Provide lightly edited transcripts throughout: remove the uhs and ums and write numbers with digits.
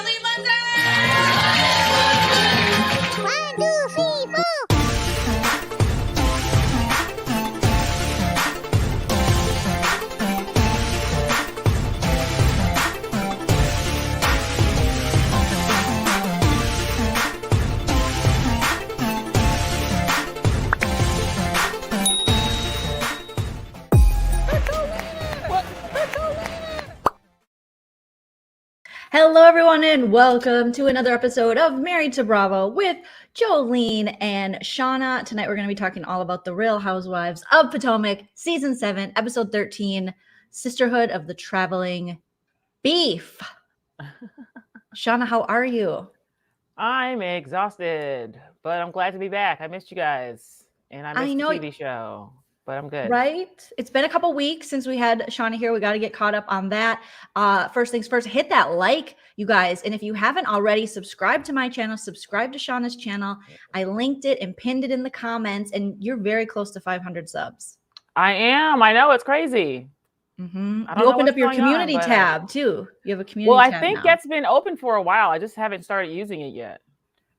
Joleen Lunzer! 1, 2, 3, 4. Hello, everyone, and welcome to another episode of Married to Bravo with Joleen and Shauna. Tonight, we're going to be talking all about the Real Housewives of Potomac, Season 7, Episode 13, Sisterhood of the Traveling Beef. Shauna, how are you? I'm exhausted, but I'm glad to be back. I missed you guys, and I missed the TV show, but I'm good. Right? It's been a couple weeks since we had Shauna here. We got to get caught up on that. First things first, hit that like, you guys. And if you haven't already, subscribe to my channel, subscribe to Shauna's channel. I linked it and pinned it in the comments, and you're very close to 500 subs. I am. I know. It's crazy. Mm-hmm. You opened up your community tab too. You have a community tab. Well, I think that's been open for a while. I just haven't started using it yet.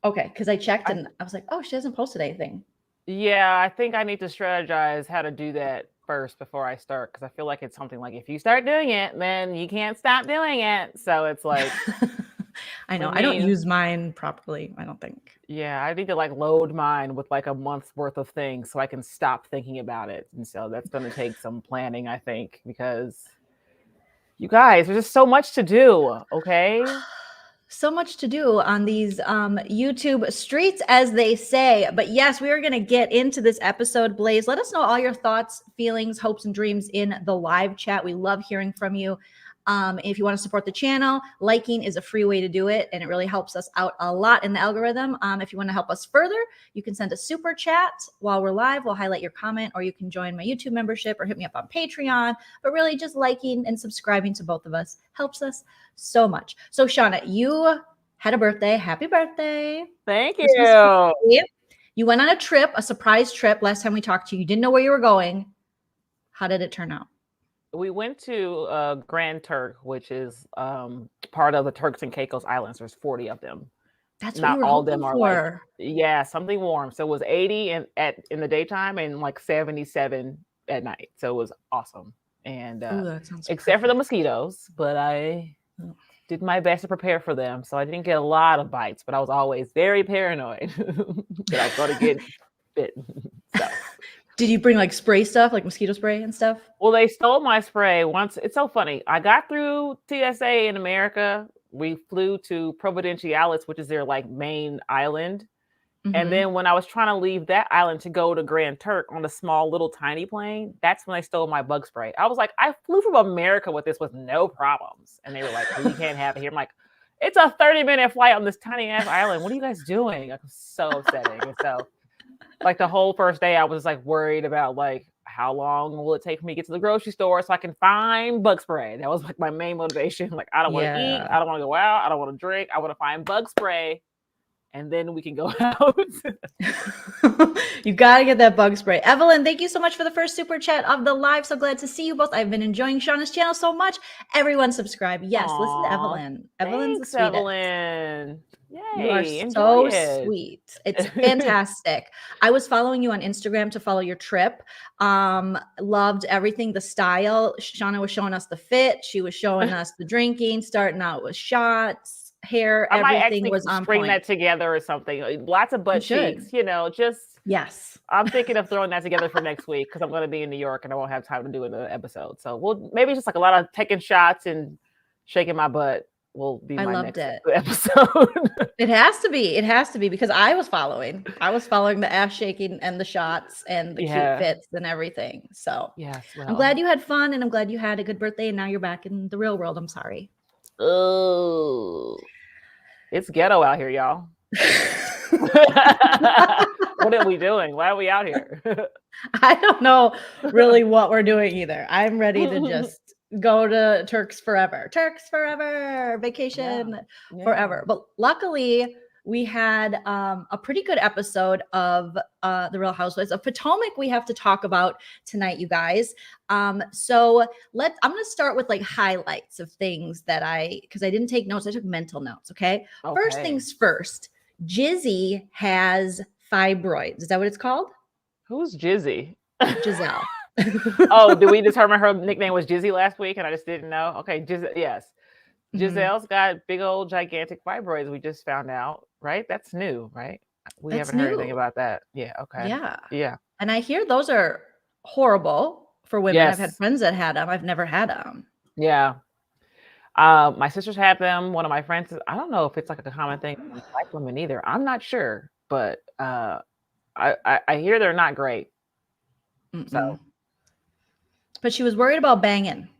Okay, because I checked and I was like, oh, she hasn't posted anything. Yeah, I think I need to strategize how to do that first before I start, because I feel like it's something like if you start doing it, then you can't stop doing it. So it's like, I know. I don't use mine properly, I don't think. Yeah, I need to like load mine with like a month's worth of things so I can stop thinking about it. And so that's going to take some planning, I think, because you guys, there's just so much to do. Okay. So much to do on these YouTube streets, as they say. But yes, we are going to get into this episode. Blaze, let us know all your thoughts, feelings, hopes, and dreams in the live chat. We love hearing from you. If you want to support the channel, liking is a free way to do it, and it really helps us out a lot in the algorithm. If you want to help us further, you can send a super chat while we're live. We'll highlight your comment, or you can join my YouTube membership or hit me up on Patreon. But really, just liking and subscribing to both of us helps us so much. So, Shauna, you had a birthday. Happy birthday. Thank you. You went on a trip, a surprise trip. Last time we talked to you, you didn't know where you were going. How did it turn out? We went to Grand Turk, which is part of the Turks and Caicos Islands. There's 40 of them. That's not what you were all of them hoping are for. Like, something warm. So it was 80 in the daytime and like 77 at night. So it was awesome. And except for the mosquitoes, but I did my best to prepare for them. So I didn't get a lot of bites, but I was always very paranoid that I was going to get bitten. So. Did you bring like spray stuff, like mosquito spray and stuff? Well, they stole my spray once. It's so funny. I got through TSA in America. We flew to Providenciales, which is their like main island. Mm-hmm. And then when I was trying to leave that island to go to Grand Turk on a small little tiny plane, that's when they stole my bug spray. I was like, I flew from America with this with no problems. And they were like, oh, you can't have it here. I'm like, it's a 30-minute flight on this tiny ass island. What are you guys doing? Like, so upsetting. And so like the whole first day, I was like worried about like how long will it take for me to get to the grocery store so I can find bug spray. That was like my main motivation. Like I don't want to eat, I don't want to go out, I don't want to drink. I want to find bug spray, and then we can go out. You gotta get that bug spray. Evelyn, thank you so much for the first super chat of the live. So glad to see you both. I've been enjoying Shauna's channel so much. Everyone subscribe. Yes, listen to Evelyn. Evelyn's the sweetest. Evelyn. Yay, you are so sweet. It's fantastic. I was following you on Instagram to follow your trip. Loved everything, the style. Shauna was showing us the fit. She was showing us the drinking, starting out with shots, hair, everything was on point. Bring that together or something. Lots of butt cheeks, just. Yes. I'm thinking of throwing that together for next week because I'm going to be in New York and I won't have time to do another episode. So we'll maybe just like a lot of taking shots and shaking my butt. Will be my next episode. It has to be. It has to be because I was following the ass shaking and the shots and the cute fits and everything. So yes, I'm glad you had fun and I'm glad you had a good birthday and now you're back in the real world. I'm sorry. Oh, it's ghetto out here, y'all. What are we doing? Why are we out here? I don't know really what we're doing either. I'm ready to just go to Turks forever, vacation forever. But luckily we had a pretty good episode of the Real Housewives of Potomac we have to talk about tonight, you guys. So I'm going to start with like highlights of things that because I didn't take notes. I took mental notes. Okay. First things first, Jizzy has fibroids. Is that what it's called? Who's Jizzy? Jazelle. Oh, did we determine her nickname was Jizzy last week and I just didn't know? Okay, yes. Jazelle's got big old gigantic fibroids. We just found out, right? That's new, right? We haven't heard anything about that. Yeah. Okay. Yeah. And I hear those are horrible for women. Yes. I've had friends that had them. I've never had them. Yeah. My sisters had them. One of my friends, I don't know if it's like a common thing with black women either. I'm not sure, but I hear they're not great. So, but she was worried about banging.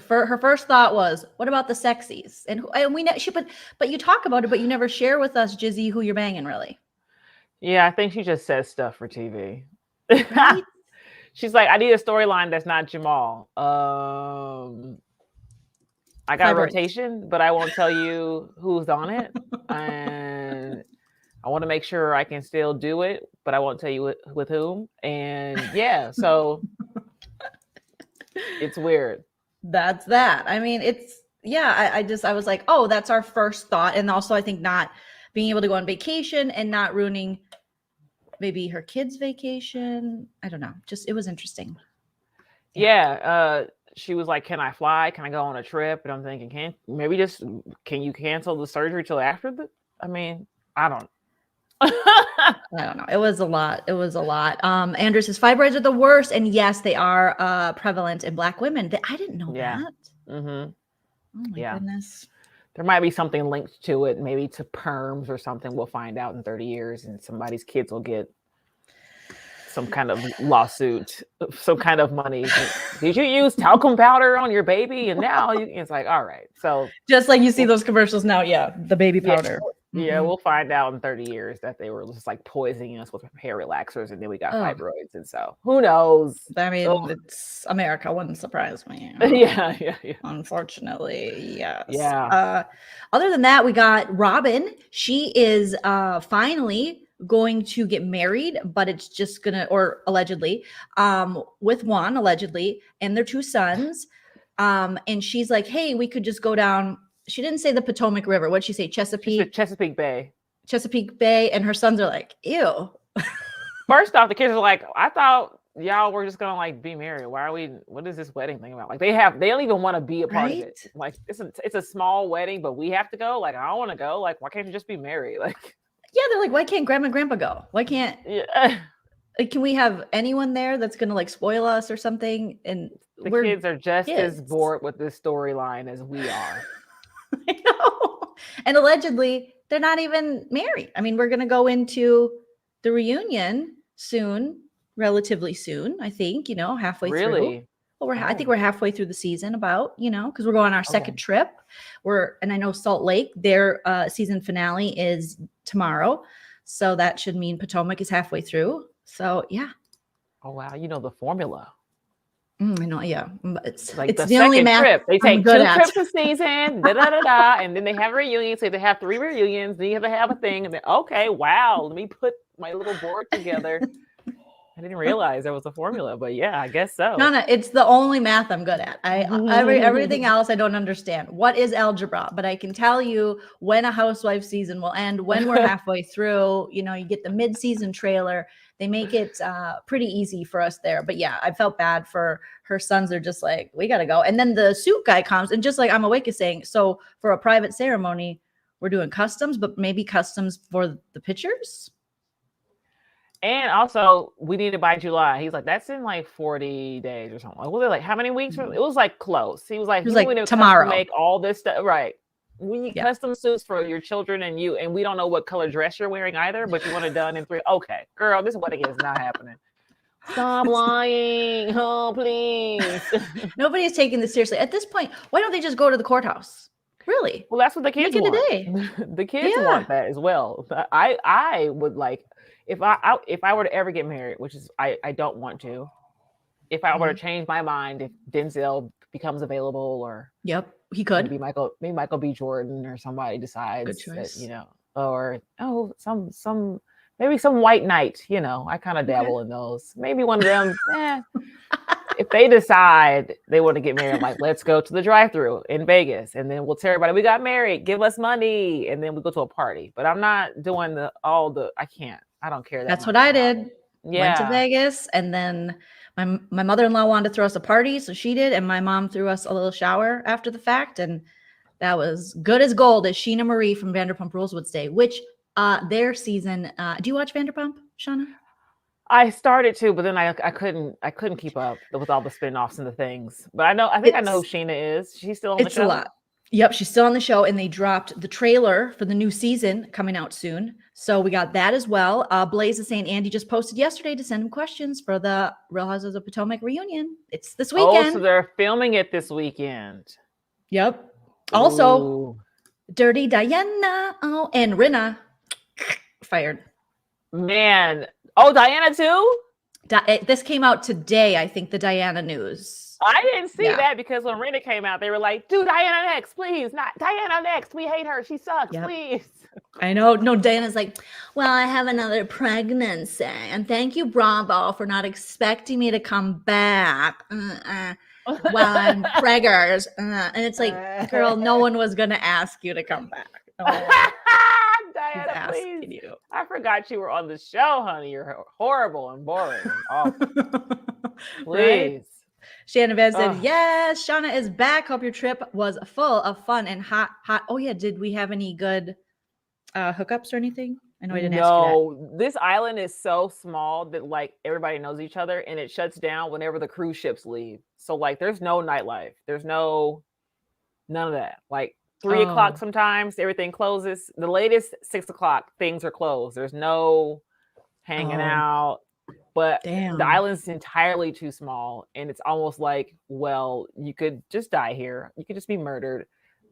Her first thought was, "What about the sexies?" And we know but you talk about it, but you never share with us, Jizzy, who you're banging, really. Yeah, I think she just says stuff for TV. Right? She's like, I need a storyline that's not Jamal. I got a rotation, but I won't tell you who's on it, and I want to make sure I can still do it, but I won't tell you with whom. And yeah, so it's weird. That's that. I mean, I was like, oh, that's our first thought. And also I think not being able to go on vacation and not ruining maybe her kids' vacation. I don't know. Just, it was interesting. Yeah. She was like, can I fly? Can I go on a trip? And I'm thinking, can you cancel the surgery till after I don't I don't know. It was a lot. Andrew says fibroids are the worst. And yes, they are prevalent in Black women. I didn't know that. Mm-hmm. Oh my goodness. There might be something linked to it, maybe to perms or something. We'll find out in 30 years and somebody's kids will get some kind of lawsuit, some kind of money. Did you use talcum powder on your baby? And now it's like, all right. So just like you see those commercials now. Yeah. The baby powder. Yeah, we'll find out in 30 years that they were just like poisoning us with hair relaxers and then we got fibroids. And so who knows? I mean, it's America. Wouldn't surprise me. Yeah. Unfortunately, yes. Yeah. Other than that, we got Robin. She is finally going to get married, but it's just or allegedly, with Juan, allegedly, and their 2 sons. And she's like, hey, we could just go down. She didn't say the Potomac River. What'd she say? Chesapeake Bay. Chesapeake Bay. And her sons are like, ew. First off, the kids are like, I thought y'all were just gonna like be married. What is this wedding thing about? Like they don't even want to be a part of it. Like it's a small wedding, but we have to go. Like, I don't want to go. Like, why can't you just be married? Like, yeah, they're like, why can't grandma and grandpa go? Why can't like, can we have anyone there that's gonna like spoil us or something? And the kids are just as bored with this storyline as we are. I know. And allegedly, they're not even married. I mean, we're going to go into the reunion soon, relatively soon, I think, halfway through. Well, I think we're halfway through the season because we're going on our second trip. And I know Salt Lake, their season finale is tomorrow. So that should mean Potomac is halfway through. So, yeah. Oh, wow. The formula. I know, yeah. It's like the only trip. They take 2 trips a season, and then they have a reunion. So they have 3 reunions. Then you have to have a thing, and then okay, wow, let me put my little board together. I didn't realize there was a formula, but yeah, I guess so. No, it's the only math I'm good at. Everything else I don't understand. What is algebra? But I can tell you when a housewife season will end, when we're halfway through. You get the mid-season trailer. They make it pretty easy for us there. But yeah, I felt bad for her sons. They're just like, we got to go. And then the suit guy comes and just like I'm awake is saying, so for a private ceremony, we're doing customs, but maybe customs for the pictures. And also, we need it by July. He's like, that's in like 40 days or something. Like, was it like how many weeks? It was like close. He was like, tomorrow. Make all this stuff right. We need custom suits for your children and you, and we don't know what color dress you're wearing either, but you want it done in 3. Okay, girl, this wedding is not happening. Stop lying. Oh, please. Nobody's taking this seriously. At this point, why don't they just go to the courthouse? Really? Well, that's what the kids want. The kids want that as well. I would like, if I were to ever get married, which is I don't want to, if I were to change my mind, if Denzel becomes available or he could. Maybe Michael B. Jordan or somebody decides that, or some maybe some white night. You know, I kind of dabble in those. Maybe one of them. If they decide they want to get married, I'm like, let's go to the drive-thru in Vegas, and then we'll tell everybody we got married. Give us money, and then we go to a party. But I'm not doing I can't. I don't care. That's what I did. Yeah. Went to Vegas, and then my mother-in-law wanted to throw us a party, so she did, and my mom threw us a little shower after the fact, and that was good as gold, as Sheena Marie from Vanderpump Rules would say. Which their season. Do you watch Vanderpump, Shauna? I started to, but then I couldn't keep up with all the spinoffs and the things. But I think I know who Sheena is. She's still on the show. It's a lot. Yep, she's still on the show, and they dropped the trailer for the new season coming out soon. So we got that as well. Blaze is saying Andy just posted yesterday to send him questions for the Real Housewives of Potomac reunion. It's this weekend. Oh, so they're filming it this weekend. Yep. Also, Dirty Diana. Oh, and Rinna fired. Man. Oh, Diana too? This came out today, I think, the Diana news. I didn't see that because when Rinna came out, they were like, do Diana next, please. Not Diana next. We hate her. She sucks, please. I know. No, Diana's like, well, I have another pregnancy. And thank you, Bravo, for not expecting me to come back while I'm preggers. And it's like, girl, no one was going to ask you to come back. Diana, please. You. I forgot you were on the show, honey. You're horrible and boring and awful. Please. Right? Shannon Van said, yes, Shauna is back. Hope your trip was full of fun and hot. Oh, yeah. Did we have any good hookups or anything? I know I didn't ask you that. This island is so small that like everybody knows each other, and it shuts down whenever the cruise ships leave. So like there's no nightlife. There's none of that. Like 3 o'clock sometimes everything closes. The latest 6 o'clock things are closed. There's no hanging out. But the island's entirely too small, and it's almost like, well, you could just die here. You could just be murdered.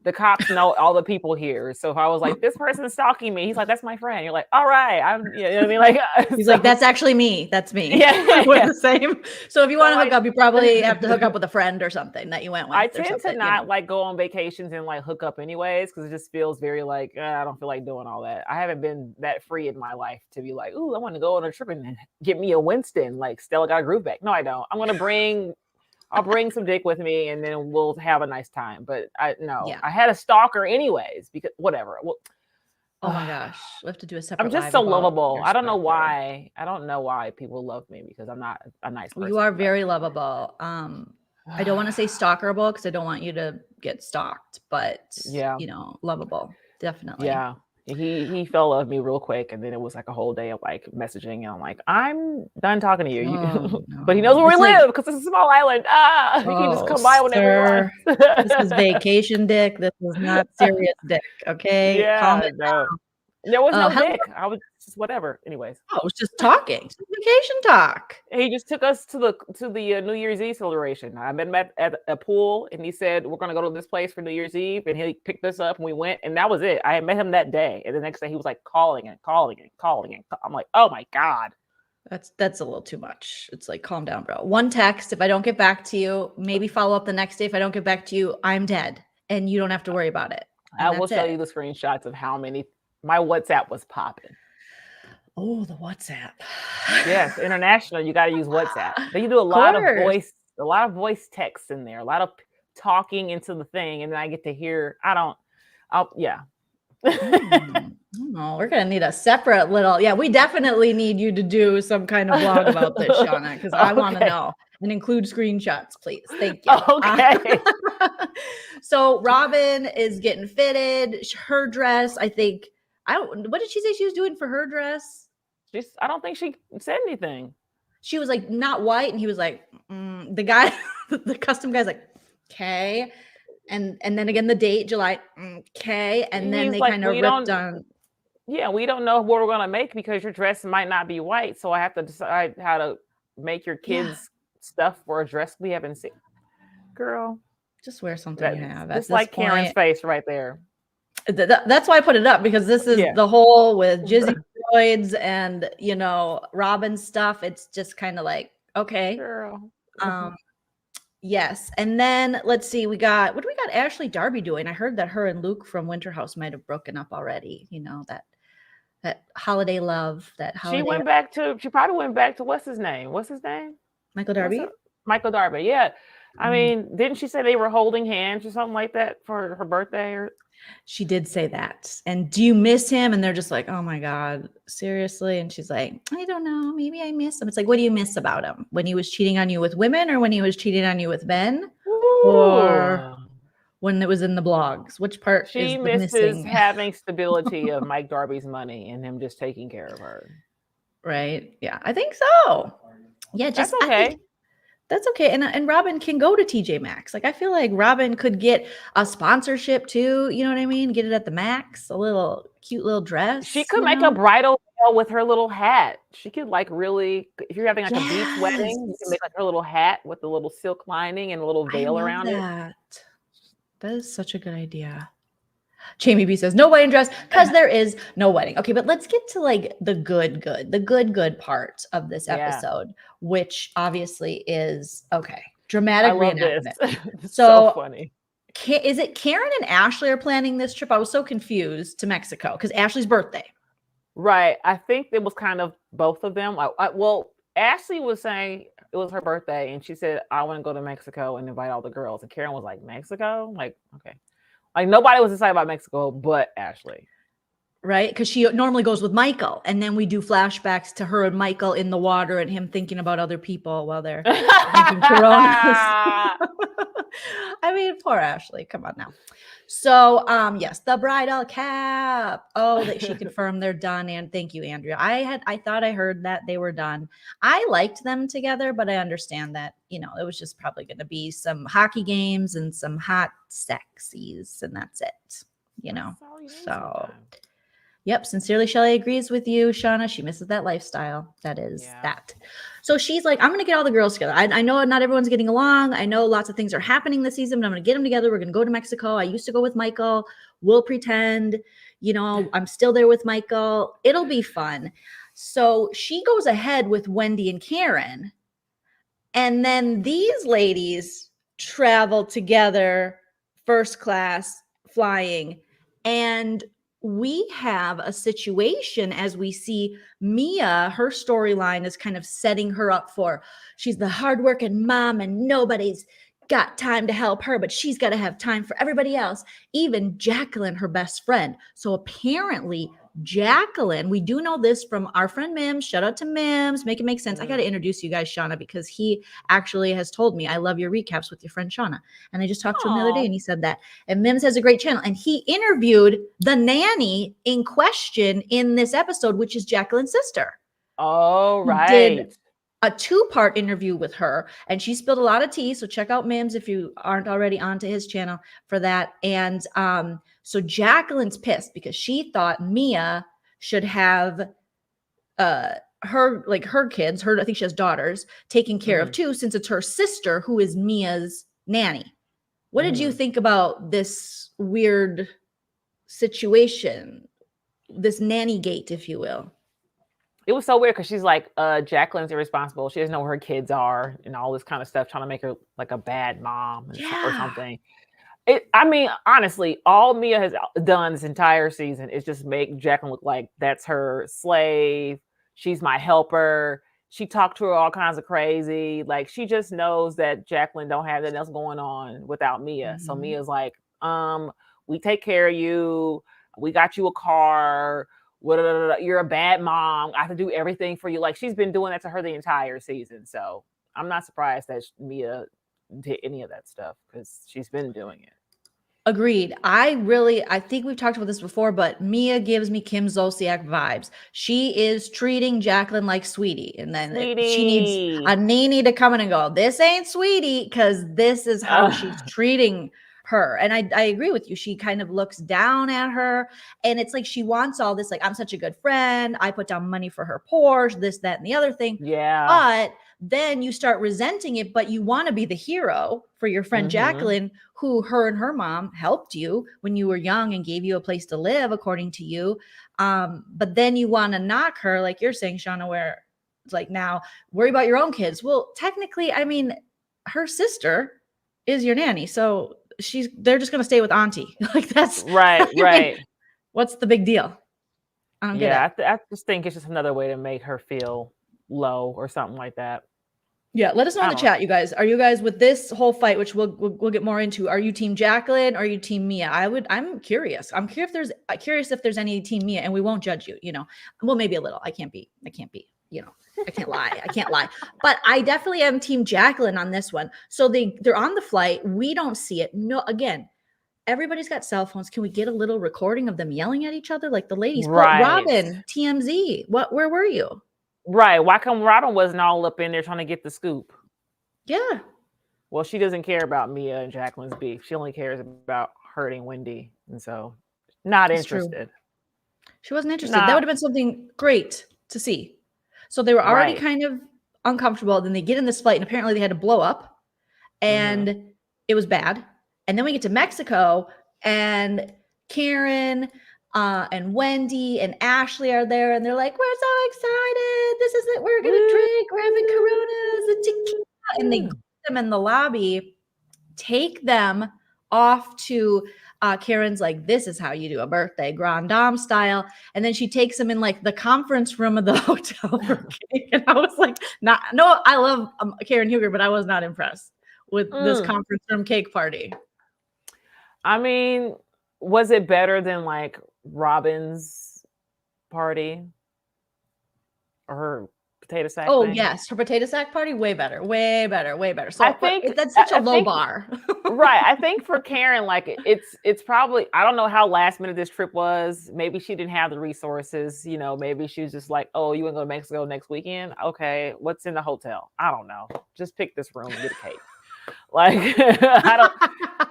The cops know all the people here. So if I was like, this person's stalking me, he's like, that's my friend. You're like, all right. You know what I mean? Like, he's like, that's actually me. That's me. Yeah. We're the same. So if you want to hook up, you probably have to hook up with a friend or something that you went with. I tend to not like go on vacations and like hook up anyways, because it just feels very like, I don't feel like doing all that. I haven't been that free in my life to be like, ooh, I want to go on a trip and get me a Winston. Like Stella got a groove back. No, I don't. I'll bring some dick with me, and then we'll have a nice time. But I had a stalker anyways, because whatever. Well, oh my gosh, we have to do a separate. I'm just so lovable. I don't know why. I don't know why people love me, because I'm not a nice person. You are very lovable. I don't want to say stalkerable because I don't want you to get stalked, but lovable, definitely. Yeah. He fell of me real quick, and then it was like a whole day of like messaging, and I'm like, I'm done talking to you. No. But he knows where we live because it's a small island. He can just come by whenever he wants. This is vacation dick. This is not serious dick. Okay. Yeah. Calm it down. There was no dick. I was just whatever. Anyways. I was just talking. Just vacation talk. He just took us to the New Year's Eve celebration. I met him at a pool, and he said, we're going to go to this place for New Year's Eve. And he picked us up, and we went, and that was it. I had met him that day. And the next day he was like calling. I'm like, oh my God. That's a little too much. It's like, calm down, bro. One text. If I don't get back to you, maybe follow up the next day. If I don't get back to you, I'm dead, and you don't have to worry about it. And I will show you the screenshots of how many. My WhatsApp was popping. Oh, the WhatsApp. Yes, international. You got to use WhatsApp. But you do a lot of voice texts in there, a lot of talking into the thing, and then I get to hear. Yeah. No, we're gonna need a separate little. Yeah, we definitely need you to do some kind of blog about this, Shauna, because I want to know and include screenshots, please. Thank you. Okay. So Robin is getting fitted. Her dress, I think. What did she say she was doing for her dress? I don't think she said anything. She was like not white, and he was like, the guy, the custom guy's like, okay, and then again the date July, okay, and then they like, kind of ripped on. Yeah, we don't know what we're gonna make because your dress might not be white, so I have to decide how to make your kids stuff for a dress we haven't seen. Girl, just wear something you have. It's like Karen's face right there. That's why I put it up, because this is the whole with Jizzy droids and Robin stuff. It's just kind of like, okay. Girl. Yes. And then let's see, what do we got Ashley Darby doing? I heard that her and Luke from Winter House might have broken up already. You know, that holiday love, that She holiday. she probably went back to what's his name? Michael Darby? Michael Darby. Yeah. I mean, didn't she say they were holding hands or something like that for her birthday? Or She did say that. And do you miss him? And they're just like, oh my God, seriously? And she's like, I don't know. Maybe I miss him. It's like, what do you miss about him? When he was cheating on you with women, or when he was cheating on you with men? Ooh. Or when it was in the blogs? Which part she is the misses missing? having stability of Mike Darby's money and him just taking care of her. Right. Yeah, I think so. Yeah, just that's okay. That's okay. And Robin can go to TJ Maxx. Like, I feel like Robin could get a sponsorship too. You know what I mean? Get it at the Max, a little cute little dress. She could make a bridal veil with her little hat. She could like really, if you're having like a beach wedding, you can make like her little hat with the little silk lining and a little veil around it. That is such a good idea. Jamie B says, no wedding dress, because there is no wedding. Okay, but let's get to like the good part of this episode, which obviously is, dramatic reenactment. It's so funny. Is it Karen and Ashley are planning this trip? I was so confused, to Mexico, because Ashley's birthday. Right. I think it was kind of both of them. Well, Ashley was saying it was her birthday, and she said, I want to go to Mexico and invite all the girls. And Karen was like, Mexico? Like, okay. Like, nobody was excited about Mexico but Ashley. Right? Because she normally goes with Michael. And then we do flashbacks to her and Michael in the water and him thinking about other people while they're drinking Coronas. I mean, poor Ashley. Come on now. So, yes, the bridal cap. Oh, that she confirmed they're done. And thank you, Andrea. I thought I heard that they were done. I liked them together, but I understand that, you know, it was just probably going to be some hockey games and some hot sexies, and that's it, you know. So, yep. Sincerely, Shelly agrees with you, Shauna. She misses that lifestyle. That is that. So she's like, I'm going to get all the girls together. I know not everyone's getting along. I know lots of things are happening this season, but I'm going to get them together. We're going to go to Mexico. I used to go with Michael. We'll pretend, you know, I'm still there with Michael. It'll be fun. So she goes ahead with Wendy and Karen. And then these ladies travel together, first class flying. And we have a situation as we see Mia, her storyline is kind of setting her up for, she's the hardworking mom and nobody's got time to help her, but she's got to have time for everybody else, even Jacqueline, her best friend. So apparently Jacqueline, we do know this from our friend Mims. Shout out to Mims. Make it make sense. I got to introduce you guys, Shauna, because he actually has told me, I love your recaps with your friend Shauna. And I just talked to him the other day and he said that. And Mims has a great channel. And he interviewed the nanny in question in this episode, which is Jacqueline's sister. Oh, right. Did a 2-part interview with her, and she spilled a lot of tea. So check out Mims if you aren't already onto his channel for that. And so Jacqueline's pissed because she thought Mia should have her kids, I think she has daughters, taken care of too, since it's her sister who is Mia's nanny. What did you think about this weird situation, this nanny gate, if you will? It was so weird because she's like, Jacqueline's irresponsible. She doesn't know where her kids are and all this kind of stuff, trying to make her like a bad mom or something. I mean, honestly, all Mia has done this entire season is just make Jacqueline look like that's her slave. She's my helper. She talked to her all kinds of crazy. Like, she just knows that Jacqueline don't have anything else going on without Mia. So Mia's like, we take care of you. We got you a car. You're a bad mom. I have to do everything for you. Like, she's been doing that to her the entire season. So I'm not surprised that Mia did any of that stuff because she's been doing it. Agreed. I think we've talked about this before, but Mia gives me Kim Zolciak vibes. She is treating Jacqueline like Sweetie. And then she needs a Nene to come in and go, this ain't Sweetie, because this is how she's treating her. And I agree with you. She kind of looks down at her, and it's like she wants all this, like, I'm such a good friend. I put down money for her Porsche, this, that, and the other thing. Yeah. But then you start resenting it, but you want to be the hero for your friend Jacqueline, who her and her mom helped you when you were young and gave you a place to live, according to you. But then you want to knock her, like you're saying, Shauna, where it's like, now worry about your own kids. Well, technically, I mean, her sister is your nanny. So they're just going to stay with auntie. Like that's right. What's the big deal? I don't get it. I just think it's just another way to make her feel low or something like that. Yeah, let us know in the chat, you guys. Are you guys with this whole fight, which we'll get more into? Are you team Jacqueline? Or are you team Mia? I'm curious. I'm curious if there's any team Mia, and we won't judge you. You know, well, maybe a little. I can't be. You know, I can't lie. But I definitely am team Jacqueline on this one. So they're on the flight. We don't see it. No, again, everybody's got cell phones. Can we get a little recording of them yelling at each other like the ladies? Right. Robin, TMZ. Where were you? Right. Why come Robin wasn't all up in there trying to get the scoop? Yeah. Well, she doesn't care about Mia and Jacqueline's beef. She only cares about hurting Wendy. And so not interested. She wasn't interested. That would have been something great to see. So they were already kind of uncomfortable. Then they get in this flight and apparently they had to blow up and it was bad. And then we get to Mexico and Karen and Wendy and Ashley are there and they're like, we're so excited. This is it. We're going to drink. We're having Coronas and tequila. And they greet them in the lobby, take them off to Karen's like, this is how you do a birthday, Grand Dame style. And then she takes them in like the conference room of the hotel for cake. And I was like, I love Karen Huger, but I was not impressed with this conference room cake party. I mean, was it better than like Robin's party or her potato sack thing? Yes, her potato sack party, way better. So I think that's such a low bar. Right. I think for Karen, like it's probably, I don't know how last minute this trip was. Maybe she didn't have the resources, you know, maybe she was just like, oh, you want to go to Mexico next weekend? Okay, what's in the hotel? I don't know. Just pick this room and get a cake. Like, I don't,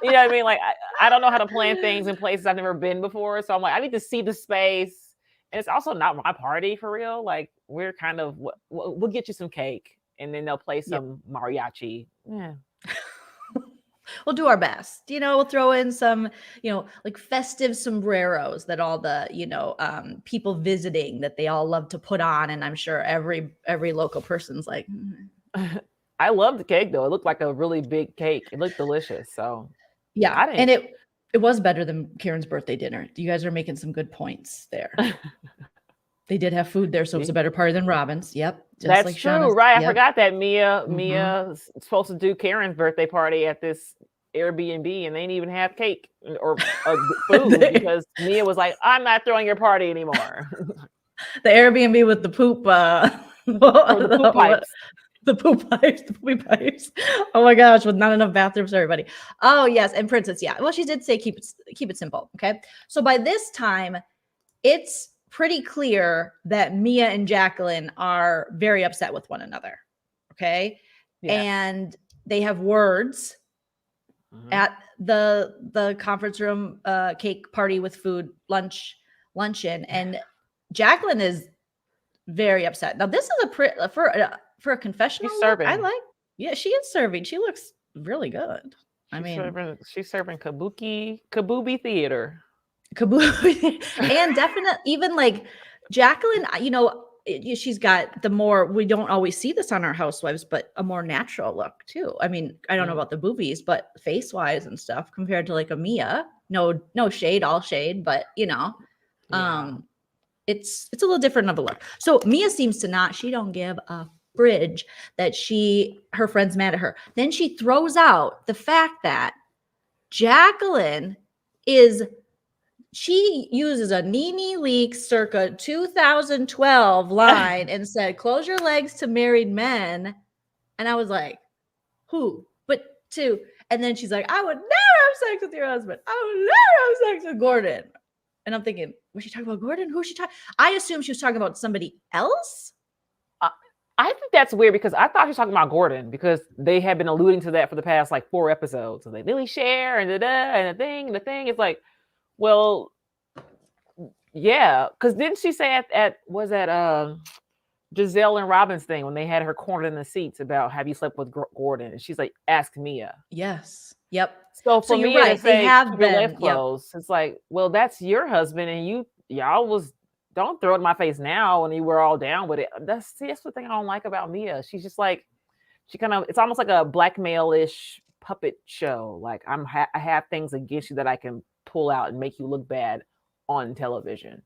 you know what I mean? Like, I don't know how to plan things in places I've never been before. So I'm like, I need to see the space. And it's also not my party for real. Like, we're kind of, we'll get you some cake and then they'll play some mariachi. Yeah. We'll do our best. You know, we'll throw in some, you know, like festive sombreros that all the, you know, people visiting that they all love to put on. And I'm sure every local person's like, I love the cake though. It looked like a really big cake. It looked delicious. So yeah. And it was better than Karen's birthday dinner. You guys are making some good points there. They did have food there, so it's a better party than Robin's. Yep. That's like true, right? Yep. I forgot that Mia's supposed to do Karen's birthday party at this Airbnb, and they didn't even have cake or food because Mia was like, I'm not throwing your party anymore. The Airbnb with the poop, the poop pipes. The poopy pipes. Oh my gosh, with not enough bathrooms for everybody. Oh yes, and Princess, yeah. Well, she did say keep it simple. Okay. So by this time, it's pretty clear that Mia and Jacqueline are very upset with one another. Okay. Yeah. And they have words at the conference room cake party with food luncheon, and Jacqueline is very upset. Now this is for a confessional. She's serving. Yeah, she is serving. She looks really good. She's serving kabuki theater. And definitely even like Jacqueline, you know, she's got we don't always see this on our housewives, but a more natural look too. I mean, I don't know about the boobies, but face wise and stuff compared to like a Mia, no shade, all shade, but you know, it's a little different of a look. So Mia seems to she don't give a fridge that her friend's mad at her. Then she throws out the fact that Jacqueline she uses a Nene Leakes circa 2012 line and said, close your legs to married men. And I was like, who? But two. And then she's like, I would never have sex with your husband. I would never have sex with Gordon. And I'm thinking, was she talking about Gordon? Who's she talking? I assume she was talking about somebody else. I think that's weird because I thought she was talking about Gordon because they had been alluding to that for the past like 4 episodes. So they really share and the thing is like, well, yeah, because didn't she say was that Jazelle and Robin's thing when they had her cornered in the seats about have you slept with Gordon? And she's like, ask Mia. Yes. Yep. So for Mia to say, they have been closed. It's like, well, that's your husband, and y'all don't throw it in my face now when you were all down with it. That's the thing I don't like about Mia. She's just like, it's almost like a blackmail-ish puppet show. Like I have things against you that I can pull out and make you look bad on television.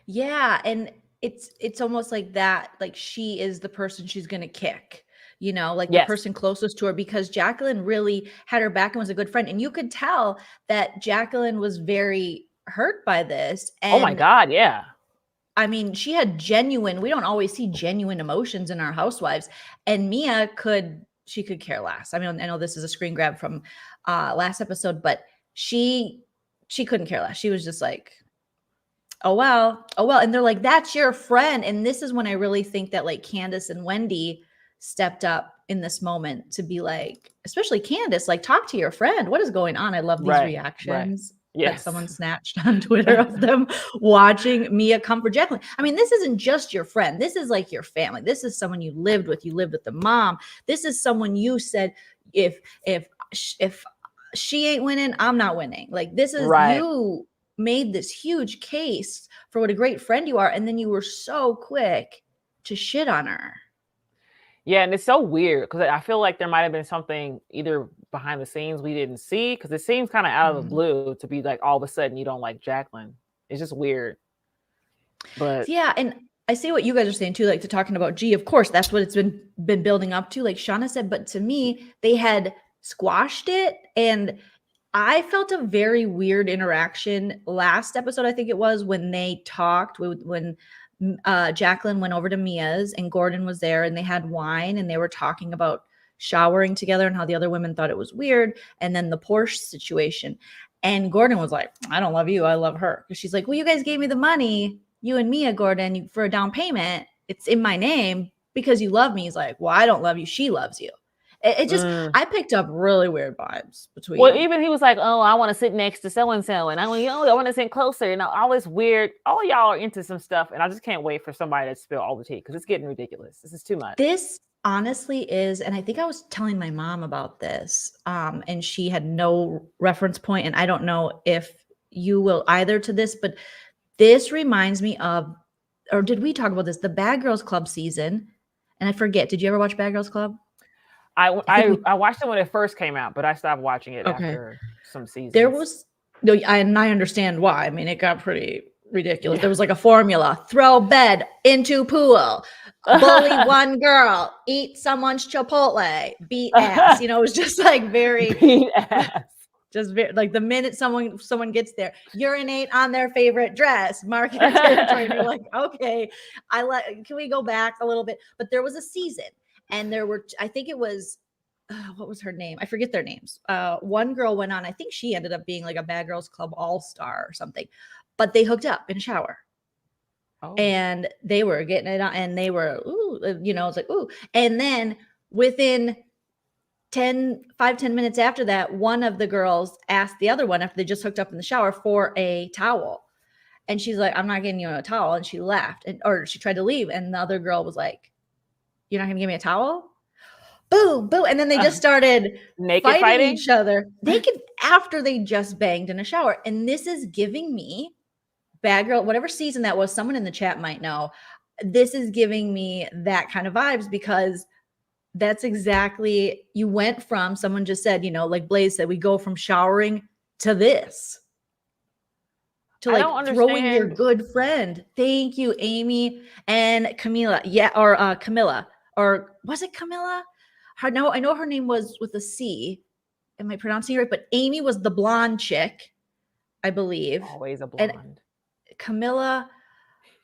Yeah, and it's almost like that, like she is the person she's gonna kick, like the Yes. person closest to her, because Jacqueline really had her back and was a good friend. And you could tell that Jacqueline was very hurt by this. Oh my And God, yeah. I mean, she had we don't always see genuine emotions in our housewives. And Mia she could care less. I mean, I know this is a screen grab from last episode, but she couldn't care less. She was just like, oh well. And they're like, that's your friend. And this is when I really think that like Candace and Wendy stepped up in this moment to be like, especially Candace, like, talk to your friend. What is going on? I love these reactions. That someone snatched on Twitter of them watching Mia come for Jacqueline. I mean, this isn't just your friend. This is like your family. This is someone you lived with. You lived with the mom. This is someone you said, if she ain't winning, I'm not winning. Like, this is you made this huge case for what a great friend you are, and then you were so quick to shit on her. Yeah, and it's so weird because I feel like there might have been something either behind the scenes we didn't see, because it seems kind of out of the blue to be like all of a sudden you don't like Jacqueline. It's just weird. But yeah, and I see what you guys are saying too, like to talking about G. Of course, that's what it's been building up to, like Shauna said. But to me, they had squashed it, and I felt a very weird interaction last episode. I think it was when they talked when Jacqueline went over to Mia's and Gordon was there, and they had wine and they were talking about showering together and how the other women thought it was weird. And then the Porsche situation. And Gordon was like, I don't love you, I love her. Because she's like, well, you guys gave me the money, you and Mia, Gordon, for a down payment. It's in my name because you love me. He's like, well, I don't love you, she loves you. It just, I picked up really weird vibes between. Well, even he was like, oh, I want to sit next to so-and-so. And I want to sit closer. And all this weird, all y'all are into some stuff. And I just can't wait for somebody to spill all the tea because it's getting ridiculous. This is too much. This honestly is, and I think I was telling my mom about this, and she had no reference point. And I don't know if you will either to this, but this reminds me of, or did we talk about this? The Bad Girls Club season. And I forget, did you ever watch Bad Girls Club? I watched it when it first came out, but I stopped watching it after some seasons. There was and I understand why. I mean, it got pretty ridiculous. Yeah. There was like a formula: throw bed into pool, bully one girl, eat someone's Chipotle, beat ass. It was just like very beat ass. Just very, like the minute someone gets there, urinate on their favorite dress, mark it territory. And you're like, okay, can we go back a little bit? But there was a season. And there were, I think it was, what was her name? I forget their names. One girl went on, I think she ended up being like a Bad Girls Club all-star or something, but they hooked up in a shower. Oh. And they were getting it on, and they were, it's like, ooh. And then within 10 minutes after that, one of the girls asked the other one, after they just hooked up in the shower, for a towel. And she's like, I'm not getting you a towel. And she left, or she tried to leave. And the other girl was like, you're not going to give me a towel? Boom, boom. And then they just started fighting each other. Naked after they just banged in a shower. And this is giving me, Bad Girl, whatever season that was, someone in the chat might know. This is giving me that kind of vibes, because that's exactly, you went from, someone just said, like Blaze said, we go from showering to this. To like throwing your good friend. Thank you, Amy and Camila. Yeah, or Camilla. Or was it Camilla? I know her name was with a C. Am I pronouncing it right? But Amy was the blonde chick, I believe. Always a blonde. And Camilla,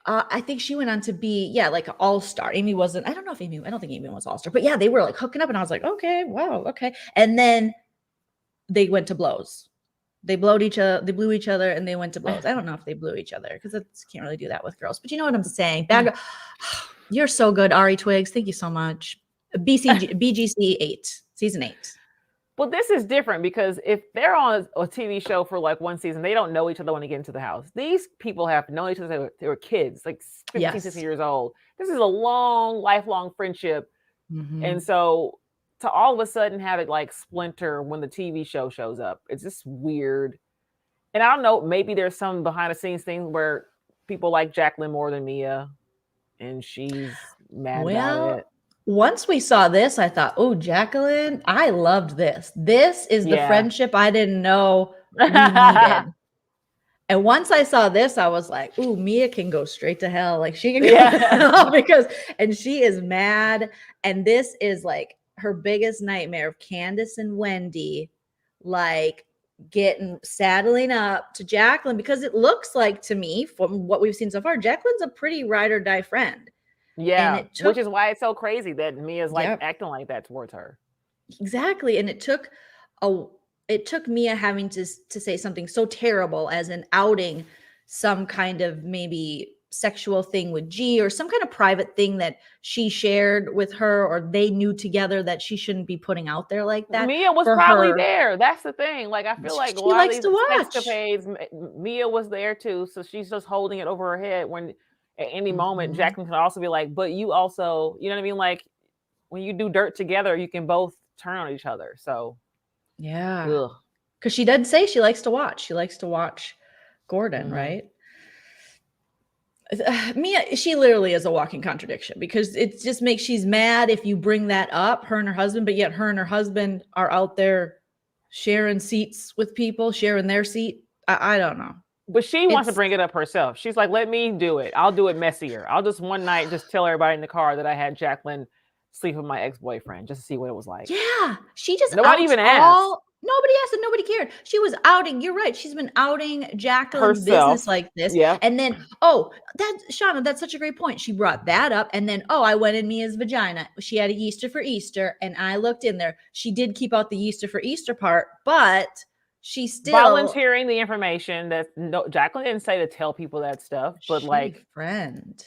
I think she went on to be, like an all-star. Amy wasn't, I don't think Amy was all-star. But yeah, they were like hooking up, and I was like, okay, wow, okay. And then they went to blows. They blew each other, and they went to blows. I don't know if they blew each other, because I can't really do that with girls. But you know what I'm saying. Bad girl. You're so good, Ari Twigs. Thank you so much. BGC 8, season 8. Well, this is different, because if they're on a TV show for like one season, they don't know each other when they get into the house. These people have known each other. They were kids, like 15, 16 years old. This is a lifelong friendship. Mm-hmm. And so to all of a sudden have it like splinter when the TV show shows up, it's just weird. And I don't know, maybe there's some behind the scenes things where people like Jacqueline more than Mia, and she's mad about it. Once we saw this, I thought, oh, Jacqueline, I loved this. This is the friendship I didn't know we needed. And once I saw this, I was like, ooh, Mia can go straight to hell. Like she can go to hell and she is mad. And this is like her biggest nightmare of Candace and Wendy, like saddling up to Jacqueline, because it looks like to me from what we've seen so far, Jacqueline's a pretty ride or die friend. Yeah, which is why it's so crazy that Mia's like acting like that towards her. Exactly. And it took Mia having to say something so terrible as an outing some kind of maybe sexual thing with G or some kind of private thing that she shared with her or they knew together that she shouldn't be putting out there like that. Mia was probably there. That's the thing. Like, I feel like she likes to watch. Escapades, Mia was there too. So she's just holding it over her head when at any moment Jacqueline can also be like, but you also, you know what I mean? Like when you do dirt together, you can both turn on each other. So yeah. Because she did say she likes to watch. She likes to watch Gordon, right? Mia, she literally is a walking contradiction because it just makes she's mad if you bring that up, her and her husband, but yet her and her husband are out there sharing seats with people, sharing their seat. I don't know. But she wants to bring it up herself. She's like, let me do it. I'll do it messier. I'll just one night just tell everybody in the car that I had Jacqueline sleep with my ex-boyfriend just to see what it was like. Yeah. She just nobody even asked. Nobody asked and nobody cared. She was outing. You're right. She's been outing Jacqueline's business like this. Yeah. And then, Shauna, that's such a great point. She brought that up. And then, I went in Mia's vagina. She had a yeaster for Easter. And I looked in there. She did keep out the yeaster for Easter part, but she still volunteering the information that Jacqueline didn't say to tell people that stuff, but like friend.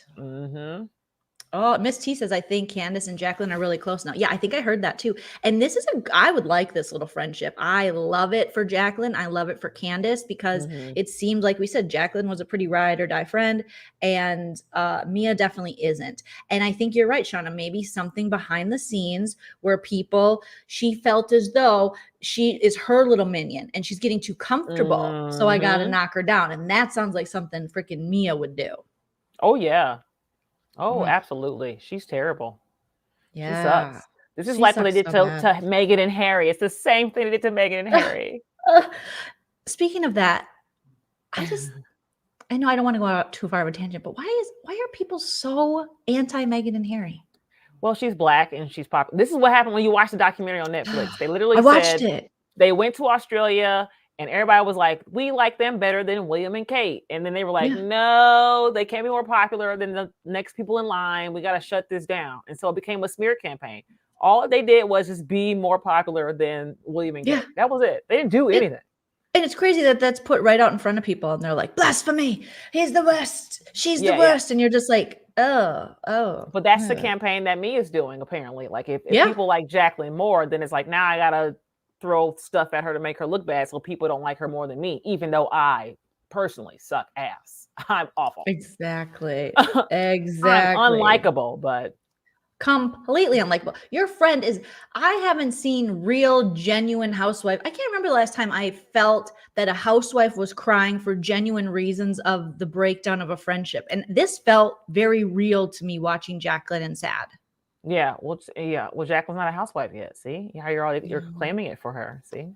Oh, Miss T says, I think Candace and Jacqueline are really close now. Yeah, I think I heard that too. And this is I would like this little friendship. I love it for Jacqueline. I love it for Candace because it seemed like we said Jacqueline was a pretty ride or die friend and Mia definitely isn't. And I think you're right, Shauna, maybe something behind the scenes where she felt as though she is her little minion and she's getting too comfortable. So I got to knock her down. And that sounds like something freaking Mia would do. Oh, yeah. Oh, absolutely. She's terrible. Yeah. She sucks. This is like what they did to Meghan and Harry. It's the same thing they did to Meghan and Harry. Speaking of that, I know I don't want to go out too far of a tangent, but why are people so anti Meghan and Harry? Well, she's Black and she's popular. This is what happened when you watch the documentary on Netflix. They literally watched it. They went to Australia and everybody was like, we like them better than William and Kate. And then they were like, no, they can't be more popular than the next people in line. We got to shut this down. And so it became a smear campaign. All they did was just be more popular than William and Kate. That was it. They didn't do anything. And it's crazy that that's put right out in front of people. And they're like, blasphemy. He's the worst. She's the worst. And you're just like, oh. But that's the campaign that Mia's doing, apparently. Like if people like Jacqueline more, then it's like, now I got to throw stuff at her to make her look bad so people don't like her more than me, even though I personally suck ass. I'm awful. Exactly. I'm unlikable, but completely unlikable. Your friend I haven't seen real genuine housewife. I can't remember the last time I felt that a housewife was crying for genuine reasons of the breakdown of a friendship. And this felt very real to me watching Jacqueline and Sad. Yeah, well, Jacqueline's not a housewife yet. See how you're claiming it for her. See,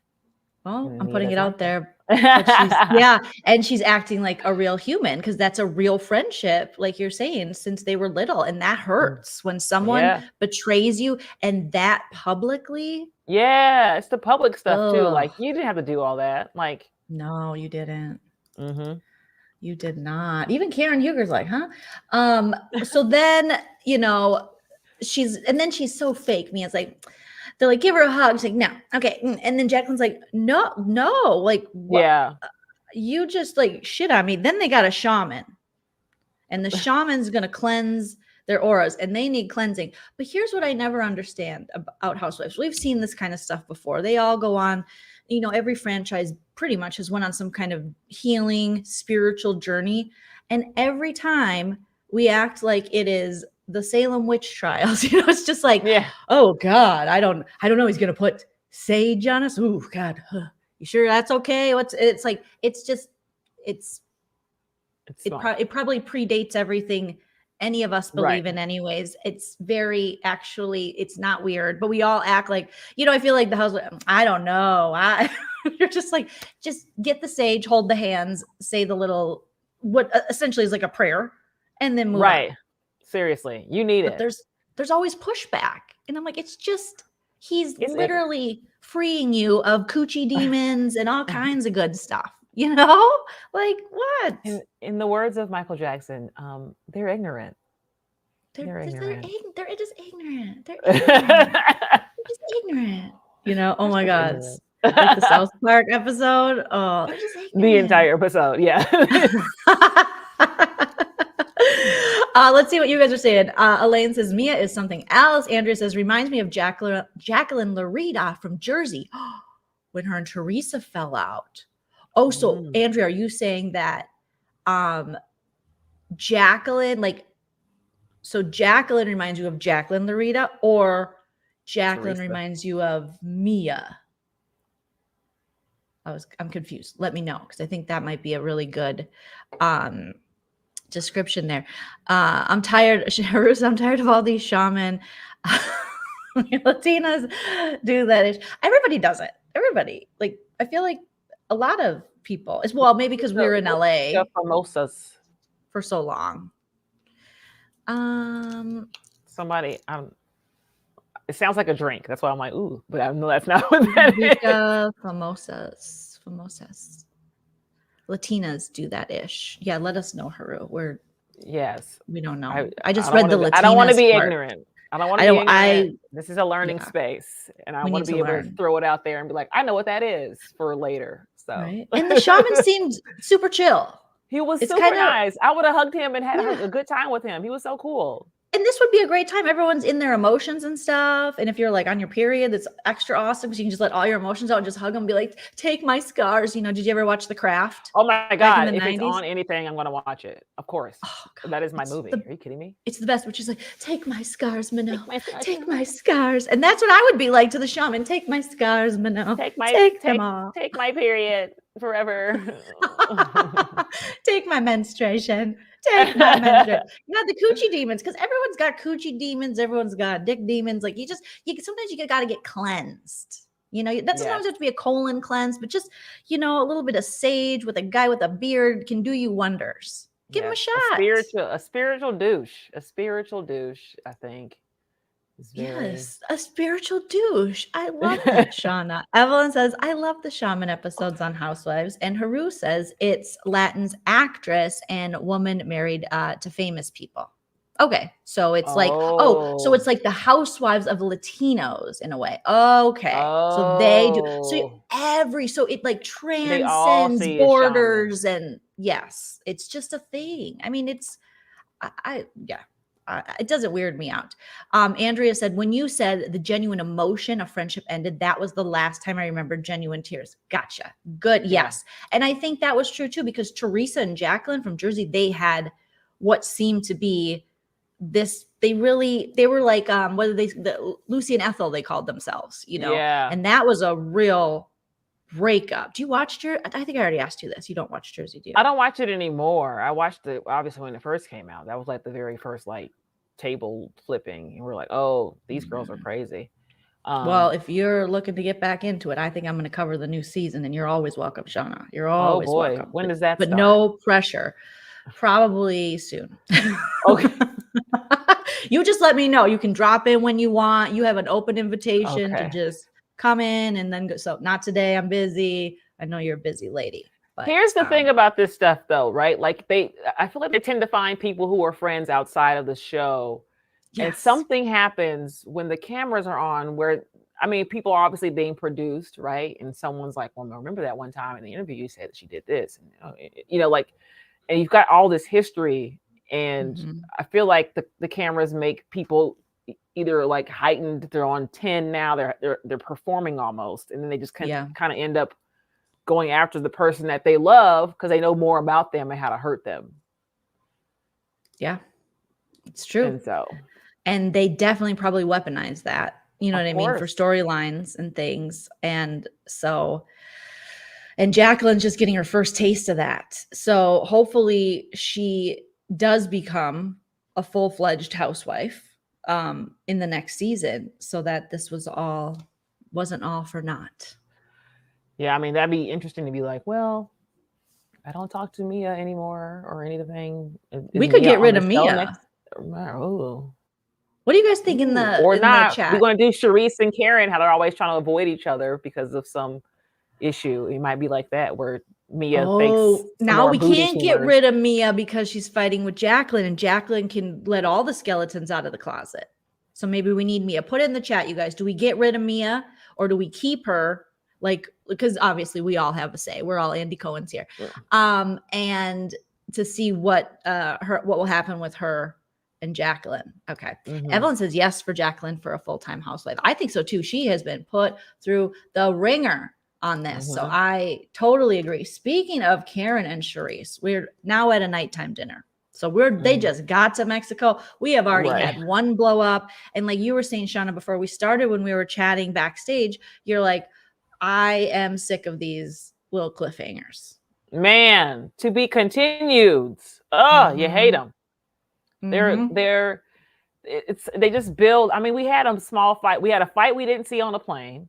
well, I'm putting it out there. And she's acting like a real human because that's a real friendship, like you're saying, since they were little, and that hurts when someone betrays you and that publicly. Yeah, it's the public stuff too. Like you didn't have to do all that. Like, no, you didn't. You did not. Even Karen Huger's like, huh? So then she's so fake. Mia's like, they're like, give her a hug. She's like, no. Okay. And then Jacqueline's like, no. Like, what? Yeah. You just like shit on me. Then they got a shaman and the shaman's going to cleanse their auras and they need cleansing. But here's what I never understand about housewives. We've seen this kind of stuff before. They all go on, every franchise pretty much has went on some kind of healing spiritual journey. And every time we act like it is the Salem witch trials, it's just like, oh God, I don't know. He's going to put sage on us. Ooh, God, you sure that's okay? It probably predates everything any of us believe in anyways. It's very, actually, it's not weird, but we all act like, I feel like the husband, I don't know. You're just like, just get the sage, hold the hands, say the little, what essentially is like a prayer, and then move on. Seriously, you need but it. There's always pushback. And I'm like, he's literally freeing you of coochie demons and all kinds of good stuff. Like what? In the words of Michael Jackson, they're ignorant. They're ignorant. They're just ignorant. They're ignorant. They're just ignorant. Oh my God. Like the South Park episode. Oh, they're just ignorant. The entire episode. Yeah. Let's see what you guys are saying. Elaine says Mia is something else. Andrea says reminds me of Jacqueline Larita from Jersey when her and Teresa fell out. Oh, so Andrea, are you saying that Jacqueline, Jacqueline reminds you of Jacqueline Larita, or Jacqueline Teresa reminds you of Mia? I'm confused. Let me know, because I think that might be a really good description there. I'm tired, Shereice, I'm tired of all these shaman. Latinas do that. Everybody does it. Everybody. I feel like a lot of people as well, maybe because we were in LA for so long. Somebody, it sounds like a drink. That's why I'm like, ooh, but I know that's not what that is. Famosas. Latinas do that ish. Yeah, let us know, Haru. We don't know. I just read the Latinas. I don't want to be ignorant. I don't want to be ignorant. This is a learning space, and I want to be able to throw it out there and be like, I know what that is for later. So, and the shaman seemed super chill. He was super nice. I would have hugged him and had a good time with him. He was so cool. And this would be a great time. Everyone's in their emotions and stuff. And if you're on your period, that's extra awesome, because you can just let all your emotions out and just hug them and be like, take my scars. Did you ever watch The Craft? Oh my God. If it's on anything, I'm going to watch it. Of course. Oh, that is my movie. Are you kidding me? It's the best, which is like, take my scars, Minnow. Take my scars. And that's what I would be like to the shaman. Take my scars, Minnow. Take them all. Take my period forever. Take my menstruation. Take my menstruation. The coochie demons, because everyone's got coochie demons. Everyone's got dick demons. Sometimes you got to get cleansed. That sometimes have to be a colon cleanse, but just, a little bit of sage with a guy with a beard can do you wonders. Give him a shot. A spiritual douche, I think. Yes, a spiritual douche. I love that, Shauna. Evelyn says, I love the shaman episodes on Housewives. And Haru says it's Latin's actress and woman married to famous people. Okay, so it's so it's like the Housewives of Latinos in a way. Okay, so they do. So it transcends borders, and yes, it's just a thing. I mean, it doesn't weird me out. Andrea said, when you said the genuine emotion of friendship ended, that was the last time I remember genuine tears. Gotcha. Good. Yes. And I think that was true too, because Teresa and Jacqueline from Jersey, they had what seemed to be this, they were like, Lucy and Ethel, they called themselves, and that was a real breakup. Do you watch Jersey? I think I already asked you this. You don't watch Jersey, do you? I don't watch it anymore. I watched it obviously when it first came out. That was the very first table flipping, and we're like, oh, these girls are crazy. Well, if you're looking to get back into it, I think I'm going to cover the new season, and you're always welcome, Shauna. You're always welcome. When does that start? But no pressure. Probably soon. Okay. You just let me know. You can drop in when you want. You have an open invitation to just come in and then go. So not today. I'm busy. I know you're a busy lady. But, here's the thing about this stuff, though, right? I feel like they tend to find people who are friends outside of the show. Yes. And something happens when the cameras are on where, people are obviously being produced, right? And someone's like, well, remember that one time in the interview you said that she did this. And, and you've got all this history. And I feel like the cameras make people either heightened, they're on 10 now, they're performing almost. And then they just kind of end up going after the person that they love because they know more about them and how to hurt them. Yeah, it's true. And they definitely probably weaponize that, you know what I mean, for storylines and things. And Jacqueline's just getting her first taste of that. So hopefully she does become a full-fledged housewife in the next season, so that this wasn't all for naught. Yeah, I mean, that'd be interesting to be like, well, I don't talk to Mia anymore or anything. We could get rid of Mia. Oh. What do you guys think in the not? chat? We're going to do Shereice and Karen, how they're always trying to avoid each other because of some issue. It might be like that where Mia thinks. Now we can't get rid of Mia because she's fighting with Jacqueline, and Jacqueline can let all the skeletons out of the closet. So maybe we need Mia. Put it in the chat, you guys. Do we get rid of Mia or do we keep her? Like, because obviously we all have a say. We're all Andy Cohen's here. Yeah. And to see what will happen with her and Jacqueline. Okay. Mm-hmm. Evelyn says yes for Jacqueline for a full-time housewife. I think so too. She has been put through the ringer on this. Mm-hmm. So I totally agree. Speaking of Karen and Shereice, we're now at a nighttime dinner. So they just got to Mexico. We have already had one blow up. And like you were saying, Shauna, before we started, when we were chatting backstage, you're like, I am sick of these little cliffhangers. Man, to be continued. Oh, you hate them. They just build. I mean, we had a small fight. We had a fight we didn't see on the plane.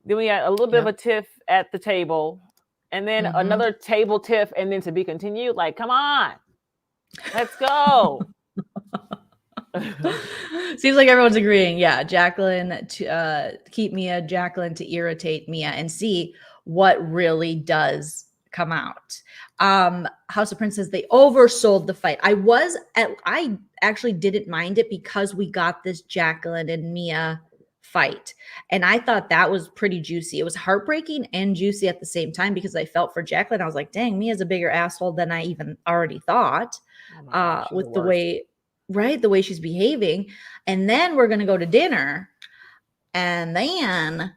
Then we had a little bit of a tiff at the table, and then another table tiff, and then to be continued. Like, come on, let's go. Seems like everyone's agreeing. Yeah, Jacqueline to keep Mia, Jacqueline to irritate Mia, and see what really does come out. House of Prince says they oversold the fight. I actually didn't mind it because we got this Jacqueline and Mia fight, and I thought that was pretty juicy. It was heartbreaking and juicy at the same time because I felt for Jacqueline. I was like, dang, Mia's a bigger asshole than I even already thought. With the way she's behaving. And then we're going to go to dinner, and then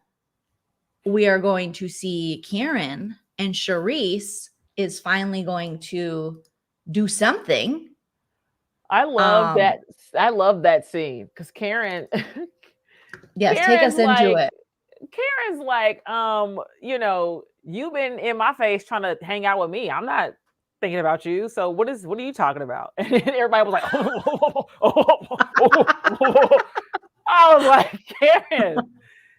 we are going to see Karen, and Shereice is finally going to do something. I love that. I love that scene because Karen. Yes, take us into it. Karen's like, you've been in my face trying to hang out with me. I'm not thinking about you. So what are you talking about? And everybody was like, I was like, Karen,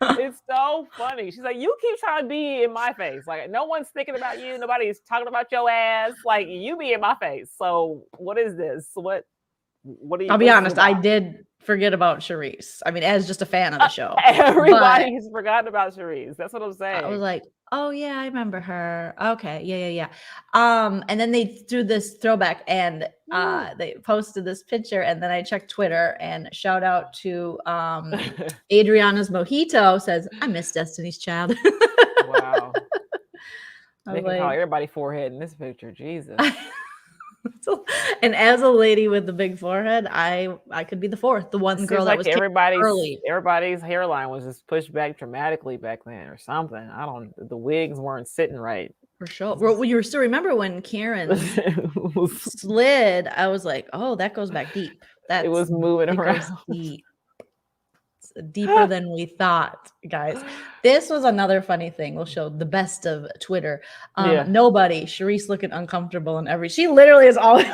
it's so funny. She's like, you keep trying to be in my face. Like, no one's thinking about you. Nobody's talking about your ass. Like, you be in my face. So what is this? What are you? I'll be honest, I did forget about Shereice. I mean, as just a fan of the show. Everybody has forgotten about Shereice. That's what I'm saying. I was like, oh yeah, I remember her. Okay, yeah. And then they threw this throwback, and they posted this picture, and then I checked Twitter, and shout out to Adriana's Mojito says, I miss Destiny's Child. Wow. They can call everybody forehead in this picture. Jesus. And as a lady with the big forehead, I could be the fourth, the one girl that was everybody's hairline was just pushed back dramatically back then or something. The wigs weren't sitting right. For sure. Well, you still remember when Karen slid, I was like, oh, that goes back deep. It was moving around. Deep. Deeper than we thought, guys. This was another funny thing. We'll show the best of Twitter. Nobody, Shereice looking uncomfortable and she literally is always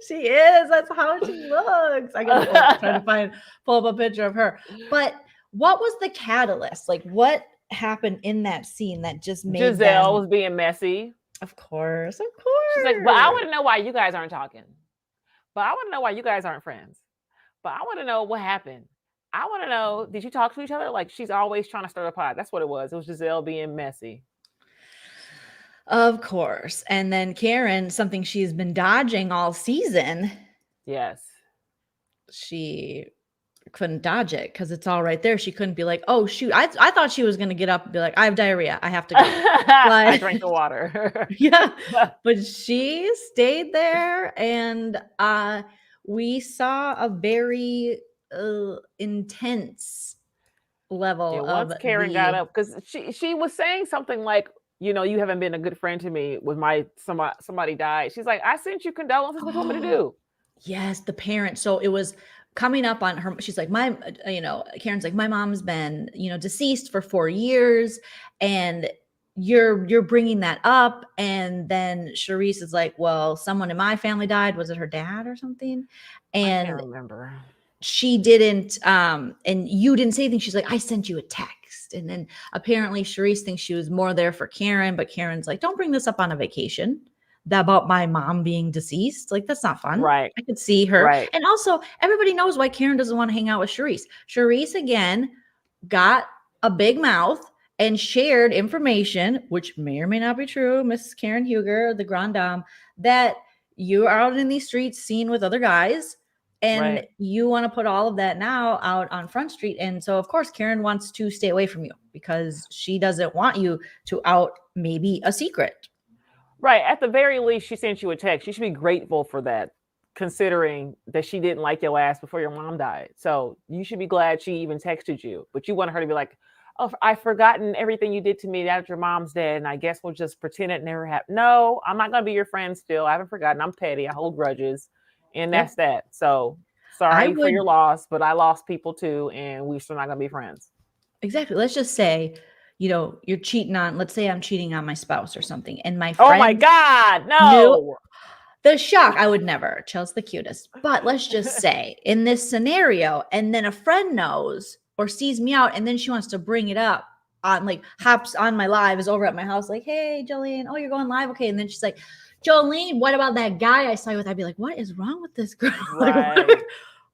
she is. That's how she looks. I gotta try to pull up a picture of her. But what was the catalyst? Like, what happened in that scene that just made Jazelle was being messy? Of course. She's like, well, I want to know why you guys aren't talking. But I want to know why you guys aren't friends. But I want to know what happened. I want to know, did you talk to each other? Like, she's always trying to stir a pot. That's what it was. It was Jazelle being messy. Of course. And then Karen, something she's been dodging all season. Yes. She couldn't dodge it because it's all right there. She couldn't be like, oh, shoot. I thought she was going to get up and be like, I have diarrhea. I have to go. I drank the water. Yeah. But she stayed there, and we saw a very intense level of once Karen got up, because she was saying something like, you haven't been a good friend to me with somebody died. She's like, I sent you condolences. What do you want me to do? Yes, the parent. So it was coming up on her. She's like, Karen's like, my mom's been, deceased for 4 years. And, you're bringing that up, and then Shereice is like, well, someone in my family died. Was it her dad or something? I can't And remember. she didn't, and you didn't say anything. She's like, I sent you a text. And then apparently Shereice thinks she was more there for Karen, but Karen's like, don't bring this up on a vacation about my mom being deceased. Like, that's not fun. Right. I could see her. Right. And also, everybody knows why Karen doesn't want to hang out with Shereice. Shereice, again, got a big mouth and shared information, which may or may not be true, Miss Karen Huger, the Grand Dame, that you are out in these streets seen with other guys, and you want to put all of that now out on Front Street. And so, of course, Karen wants to stay away from you because she doesn't want you to out maybe a secret. Right. At the very least, she sent you a text. You should be grateful for that, considering that she didn't like your ass before your mom died. So you should be glad she even texted you. But you want her to be like, oh, I've forgotten everything you did to me after your mom's dead, and I guess we'll just pretend it never happened. No, I'm not going to be your friend still. I haven't forgotten. I'm petty. I hold grudges. And that's that. So sorry for your loss, but I lost people too, and we're still not going to be friends. Exactly. Let's just say, you're cheating on, let's say I'm cheating on my spouse or something, and my friend. Oh my God, no. The shock, I would never. Chel's the cutest. But let's just say in this scenario, and then a friend knows or sees me out, and then she wants to bring it up on, like, hops on my live, is over at my house, like, hey, Joleen, oh, you're going live? Okay. And then she's like, Joleen, what about that guy I saw you with? I'd be like, what is wrong with this girl? Right. Like,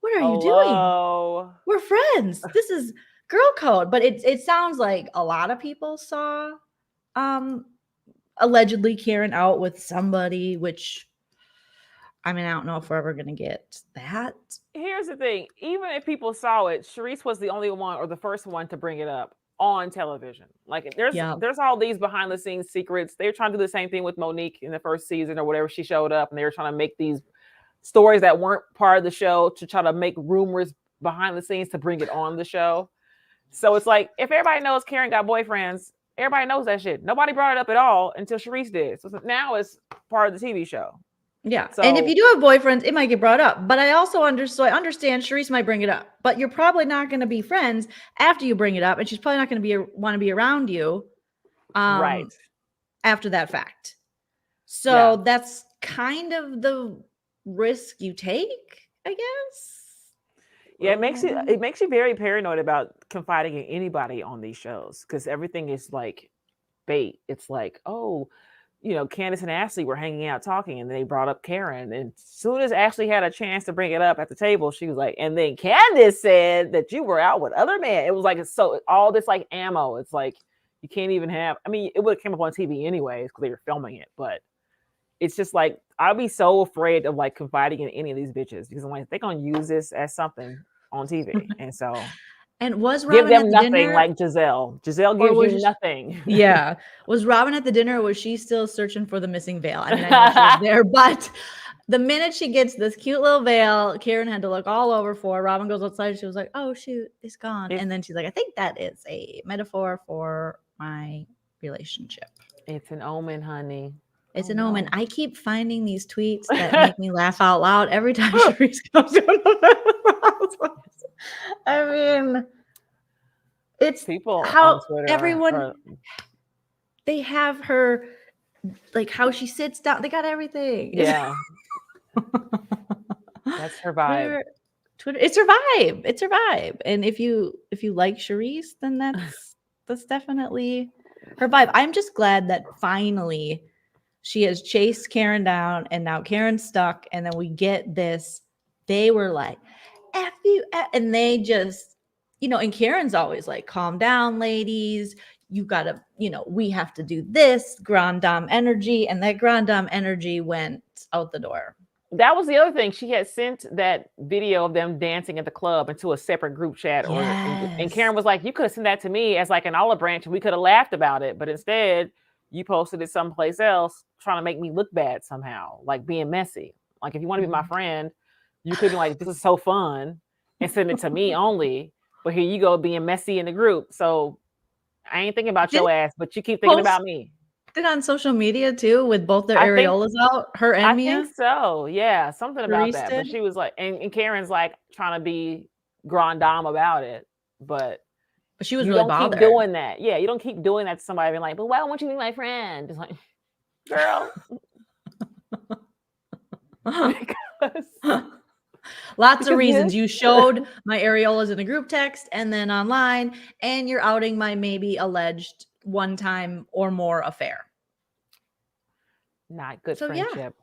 what are you doing? We're friends. This is girl code. But it sounds like a lot of people saw allegedly Karen out with somebody, which, I mean, I don't know if we're ever going to get that. Here's the thing. Even if people saw it, Shereice was the only one or the first one to bring it up on television. Like, there's all these behind the scenes secrets. They're trying to do the same thing with Monique in the first season or whatever. She showed up and they were trying to make these stories that weren't part of the show to try to make rumors behind the scenes to bring it on the show. So it's like, if everybody knows Karen got boyfriends, everybody knows that shit. Nobody brought it up at all until Shereice did. So now it's part of the TV show. Yeah. So, and if you do have boyfriends, it might get brought up. But I also understand Shereice might bring it up, but you're probably not going to be friends after you bring it up. And she's probably not going to want to be around you right after that fact. So that's kind of the risk you take, I guess. Yeah, it makes you very paranoid about confiding in anybody on these shows, because everything is like bait. It's like, oh, Candace and Ashley were hanging out talking, and they brought up Karen. And as soon as Ashley had a chance to bring it up at the table, she was like, and then Candace said that you were out with other men. It was like, so all this like ammo. It's like, you can't even have, I mean, it would have came up on TV anyways because they were filming it. But it's just like, I'll be so afraid of like confiding in any of these bitches, because I'm like, they're going to use this as something on TV. And so. And was Robin give them at the nothing dinner? Like Jazelle. Jazelle gives you nothing. Yeah. Was Robin at the dinner, or was she still searching for the missing veil? I mean, I know she was there, but the minute she gets this cute little veil, Karen had to look all over for. Robin goes outside. She was like, oh, shoot, it's gone. And then she's like, I think that is a metaphor for my relationship. It's an omen, honey. It's an omen. I keep finding these tweets that make me laugh out loud every time Shereice comes to I mean, it's people how everyone they have her, like how she sits down. They got everything. Yeah, that's her vibe. Twitter, it's her vibe. It's her vibe. And if you like Shereice, then that's definitely her vibe. I'm just glad that finally she has chased Karen down, and now Karen's stuck. And then we get this. They were like, F you, and they just, and Karen's always like, calm down, ladies. You gotta, we have to do this Grand Dame energy, and that Grand Dame energy went out the door. That was the other thing. She had sent that video of them dancing at the club into a separate group chat, and Karen was like, you could have sent that to me as like an olive branch, and we could have laughed about it, but instead you posted it someplace else, trying to make me look bad somehow, like being messy. Like, if you want to be my friend, you could be like, this is so fun, and send it to me only. But here you go, being messy in the group. So I ain't thinking about your ass, but you keep thinking about me. Did on social media too, with both their areolas out, her and Mia? I think so. Yeah, something about that. But she was like, and Karen's like trying to be Grand Dame about it. But But she was You really don't bothered. keep doing that. Yeah, you don't keep doing that to somebody being like, but why won't you be my friend? It's like, girl. Because Lots of reasons. You showed my areolas in a group text and then online, and you're outing my maybe alleged one time or more affair. Not good So, friendship.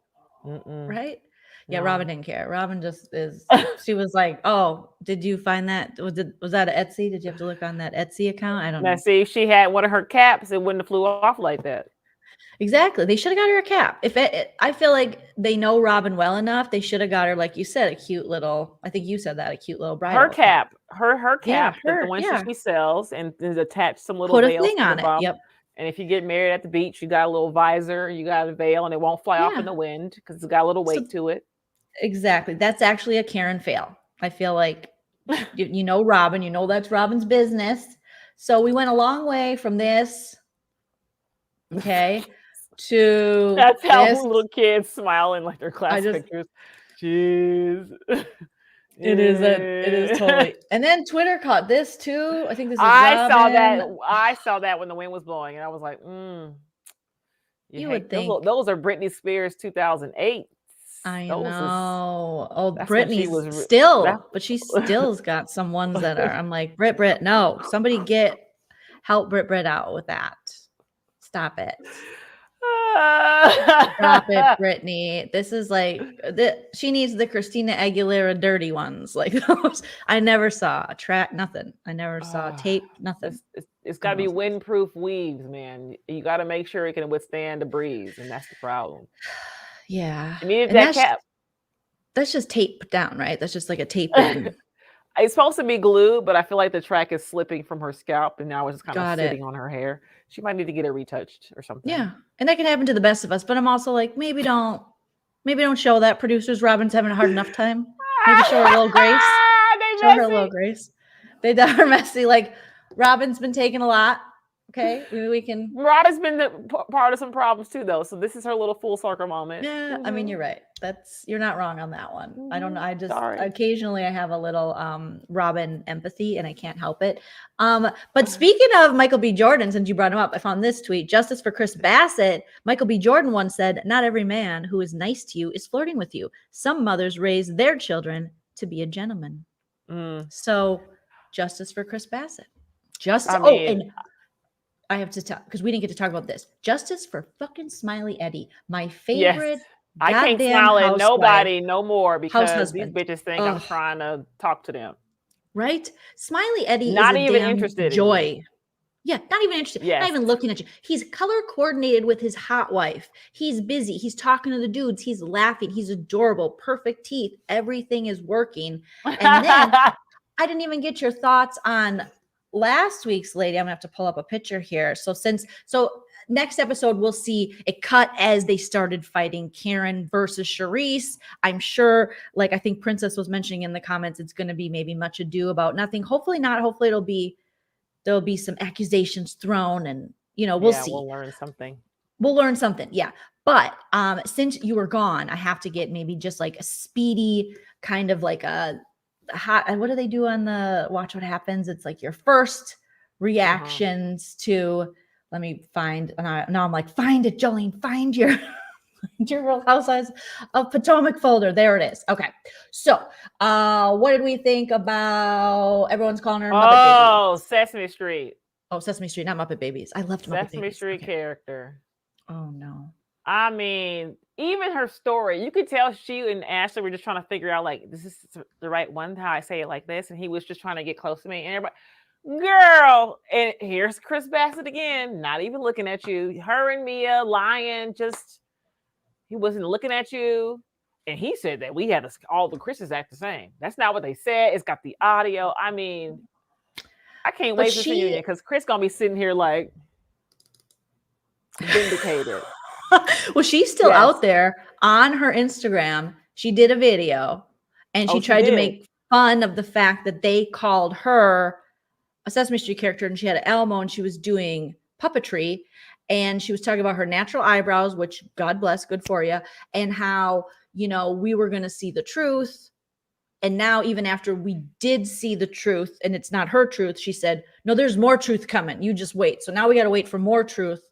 Yeah. Mm-mm. Right? No. Yeah, Robin didn't care. Robin just is, she was like, oh, did you find that? Was that an Etsy? Did you have to look on that Etsy account? I don't know. Now, see, if she had one of her caps, it wouldn't have flew off like that. Exactly. They should have got her a cap. I feel like they know Robin well enough. They should have got her, like you said, a cute little, I think you said that, a cute little bridal Her cap. Her cap, the one she sells, and is attached some little put a veils thing to on the it. bum. Yep. And if you get married at the beach, you got a little visor, you got a veil, and it won't fly off in the wind because it's got a little weight to it. Exactly. That's actually a Karen fail. I feel like, you know, Robin, you know, that's Robin's business. So we went a long way from this. Okay. To that's how this. little kids smiling like their class pictures. Jeez. It is totally. And then Twitter caught this too. I think this is Robin. Robin. I saw that when the wind was blowing, and I was like, you would think those are Britney Spears 2008. I know. Britney's but she still's got some ones that are. I'm like, Brit, no, somebody help Brit out with that. Stop it. Stop it, Britney. This is like she needs the Christina Aguilera dirty ones. Like those. I never saw a track, nothing. I never saw tape, nothing. It's got to be windproof weaves, man. You got to make sure it can withstand the breeze, and that's the problem. Yeah. You needed that cap. That's just tape down, right? That's just like a tape in. It's supposed to be glued, but I feel like the track is slipping from her scalp, and now it's kind of sitting on her hair. She might need to get it retouched or something. Yeah, and that can happen to the best of us. But I'm also like, maybe don't show that. Producers, Robin's having a hard enough time. Maybe show her a little grace. Show her a little grace. They are messy. Like Robin's been taking a lot. Okay, maybe we can. Robin's been part of some problems too, though. So this is her little full circle moment. Yeah, I mean, you're right. You're not wrong on that one. I don't know. I just occasionally I have a little Robin empathy, and I can't help it. But speaking of Michael B. Jordan, since you brought him up, I found this tweet: "Justice for Chris Basset." Michael B. Jordan once said, "Not every man who is nice to you is flirting with you. Some mothers raise their children to be a gentleman." So, justice for Chris Basset. And I have to talk because we didn't get to talk about this. Justice for fucking Smiley Eddie, my favorite. Yes. I can't smile at nobody no more because these bitches think I'm trying to talk to them. Right? Smiley Eddie not is even interested. Joy. Yeah, not even interested. Yes. Not even looking at you. He's color coordinated with his hot wife. He's busy. He's talking to the dudes. He's laughing. He's adorable. Perfect teeth. Everything is working. And then I didn't even get your thoughts on last week's lady. I'm gonna have to pull up a picture here. So next episode we'll see it cut as they started fighting Karen versus Shereice. I'm sure, like I think Princess was mentioning in the comments, it's gonna be maybe much ado about nothing. Hopefully not. Hopefully there'll be some accusations thrown, and we'll see. We'll learn something. Yeah. But since you were gone, I have to get maybe just like a speedy kind of like a hot, what do they do on the Watch What Happens? It's like your first reactions to, let me find, now I'm like, find it, Joleen, find your Real Housewives of Potomac folder. There it is. Okay. So what did we think about, everyone's calling her Muppet Baby. Sesame Street. Oh, Sesame Street, not Muppet Babies. I loved Muppet Babies. Sesame Street character. Oh no. I mean, even her story, you could tell she and Ashley were just trying to figure out, like, this is the right one, how I say it like this. And he was just trying to get close to me. And everybody, girl, and here's Chris Basset again, not even looking at you. Her and Mia lying, he wasn't looking at you. And he said that we had all the Chris's act the same. That's not what they said. It's got the audio. I mean, I can't wait for the reunion because Chris gonna be sitting here like vindicated. Well, she's still out there on her Instagram. She did a video and she tried to make fun of the fact that they called her a Sesame Street character, and she had an Elmo and she was doing puppetry, and she was talking about her natural eyebrows, which God bless, good for you, and how, we were going to see the truth And now, even after we did see the truth, and it's not her truth, she said, no, there's more truth coming. You just wait. So now we got to wait for more truth.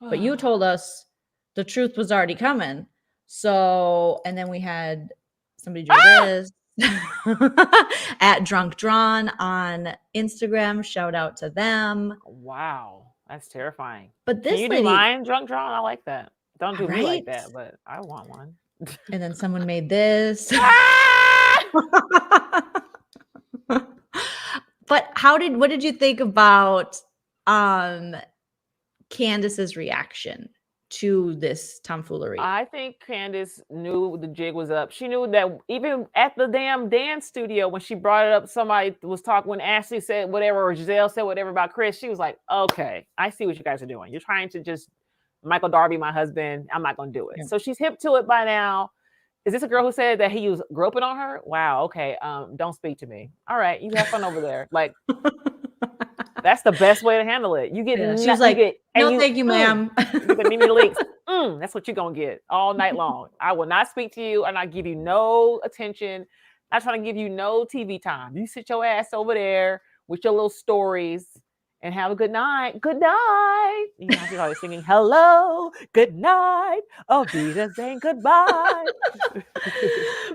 But you told us the truth was already coming. So, and then we had somebody do this at Drunk Drawn on Instagram. Shout out to them. Wow. That's terrifying. But this Can you lady, do mine, Drunk Drawn? I like that. Don't do me like Right? that, but I want one. and then someone made this. But what did you think about Candace's reaction to this tomfoolery? I think Candace knew the jig was up. She knew that even at the damn dance studio, when she brought it up, somebody was talking, when Ashley said whatever, or Jazelle said whatever about Chris, she was like, okay, I see what you guys are doing. You're trying to just Michael Darby, my husband. I'm not going to do it. Yeah. So she's hip to it by now. Is this a girl who said that he was groping on her? Wow. Okay. Don't speak to me. All right. You have fun over there. Like, that's the best way to handle it. You get, she was like, no, thank you, ma'am. You get the Mimi Leaks. That's what you're going to get all night long. I will not speak to you. And I give you no attention. I'm trying to give you no TV time. You sit your ass over there with your little stories and have a good night. Good night. You know, she's always singing, hello, good night. Oh, Vida saying goodbye.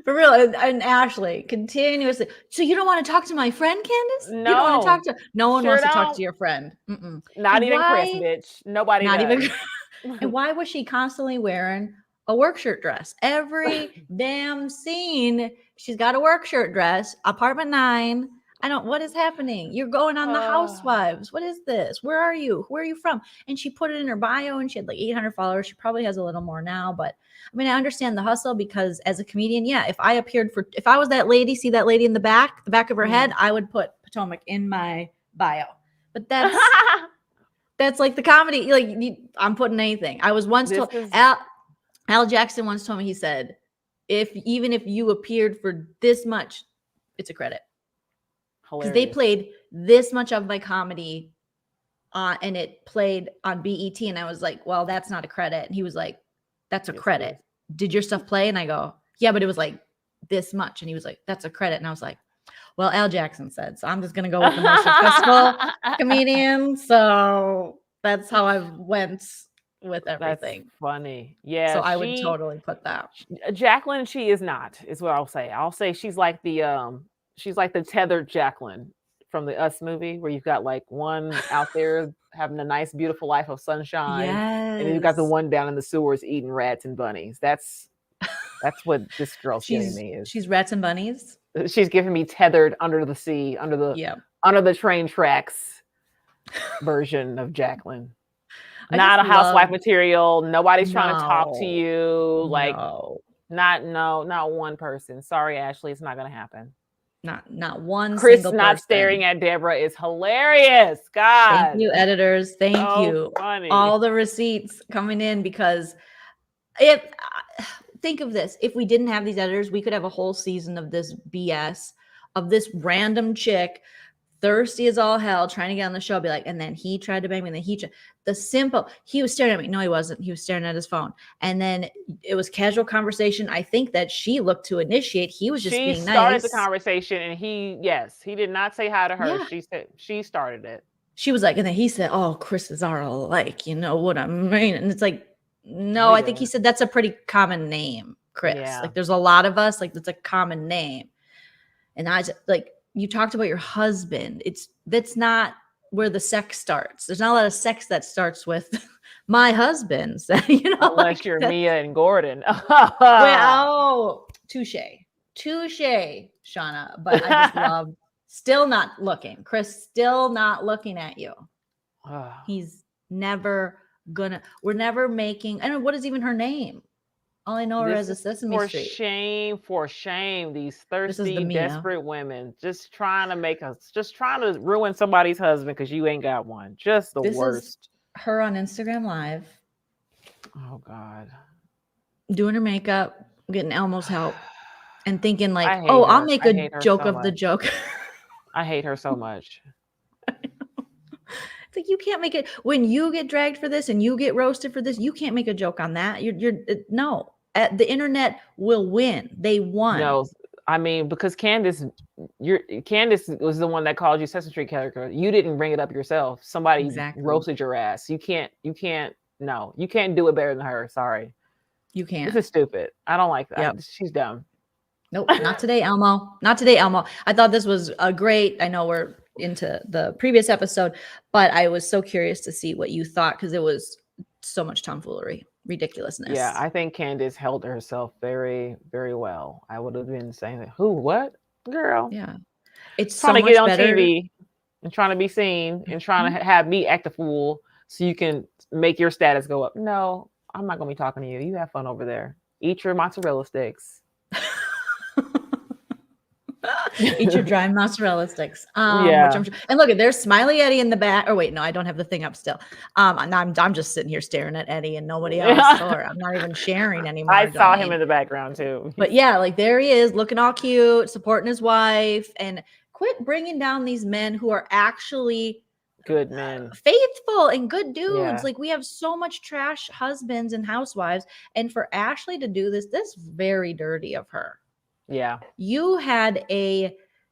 For real. And Ashley continuously. So you don't want to talk to my friend, Candace? No. You don't want to talk to, no one Sure wants to talk don't. to your friend. Not And even why- Chris, bitch. Nobody Not does. even. And why was she constantly wearing a work shirt dress? Every damn scene, she's got a work shirt dress. Apartment 9. What is happening? You're going on the Housewives. What is this? Where are you? Where are you from? And she put it in her bio and she had like 800 followers. She probably has a little more now, but I mean, I understand the hustle because as a comedian, yeah, if I was that lady, see that lady in the back of her head, I would put Potomac in my bio. But that's like the comedy. Like I'm putting anything. I was once told, Al Jackson once told me, he said, even if you appeared for this much, it's a credit. Because they played this much of my comedy and it played on BET. And I was like, well, that's not a credit. And he was like, that's a credit. Did your stuff play? And I go, yeah, but it was like this much. And he was like, that's a credit. And I was like, well, Al Jackson said, so I'm just going to go with the most successful comedian. So that's how I went with everything. That's funny. Yeah. So I would totally put that. Jacqueline, she is not, is what I'll say. I'll say she's like the tethered Jacqueline from the Us movie, where you've got like one out there having a nice, beautiful life of sunshine. Yes. And then you've got the one down in the sewers eating rats and bunnies. That's what this girl's giving me is. She's rats and bunnies. She's giving me tethered under the sea, under the train tracks version of Jacqueline. Not a housewife material. Nobody's trying to talk to you. Like, not one person. Sorry, Ashley, it's not going to happen. Not one. Chris single not person. staring at Deborah is hilarious. God, thank you, editors. Thank you. Funny. All the receipts coming in, because think of this: if we didn't have these editors, we could have a whole season of this BS of this random chick, thirsty as all hell, trying to get on the show. Be like, and then he tried to bang me, and then he was staring at me. No, he wasn't. He was staring at his phone. And then it was casual conversation. I think that she looked to initiate. He was just being nice. She started the conversation, and he did not say hi to her. Yeah. She said she started it. She was like, and then he said, oh, Chris's are alike. You know what I mean? And it's like, no, I think he said that's a pretty common name, Chris. Yeah. Like there's a lot of us, like that's a common name. And I just like, you talked about your husband. That's not where the sex starts. There's not a lot of sex that starts with my husband. So, unless like you're Mia and Gordon. Touche, Shauna. But I just love still not looking. Chris still not looking at you. He's never gonna. We're never making. I don't know what is even her name. All I know her as a Sesame Street. For shame, these thirsty, desperate women just trying to ruin somebody's husband because you ain't got one. Just the worst. Is her on Instagram Live. Oh God. Doing her makeup, getting Elmo's help, and thinking like, oh, I'll make a joke of the joke. I hate her so much. It's like you can't make it when you get dragged for this and you get roasted for this. You can't make a joke on that. The internet will win. They won. No, I mean, because Candace was the one that called you Sesame Street character. You didn't bring it up yourself. Somebody roasted your ass. You can't do it better than her. Sorry. You can't. This is stupid. I don't like that. Yep. She's dumb. Nope, not today, Elmo. Not today, Elmo. I thought this was a great, I know we're into the previous episode, but I was so curious to see what you thought because it was so much tomfoolery, ridiculousness. Yeah, I think Candace held herself very, very well. I would have been saying, who, what? Girl. Yeah. It's trying so to get on better. TV and trying to be seen and trying to have me act a fool so you can make your status go up. No, I'm not going to be talking to you. You have fun over there. Eat your mozzarella sticks. Eat your dry mozzarella sticks. Yeah. And look, there's Smiley Eddie in the back. Or wait, no, I don't have the thing up still. I'm just sitting here staring at Eddie and nobody else. Or I'm not even sharing anymore. I saw him in the background too. But yeah, like there he is, looking all cute, supporting his wife, and quit bringing down these men who are actually good men, faithful and good dudes. Yeah. Like we have so much trash husbands and housewives, and for Ashley to do this very dirty of her. Yeah. You had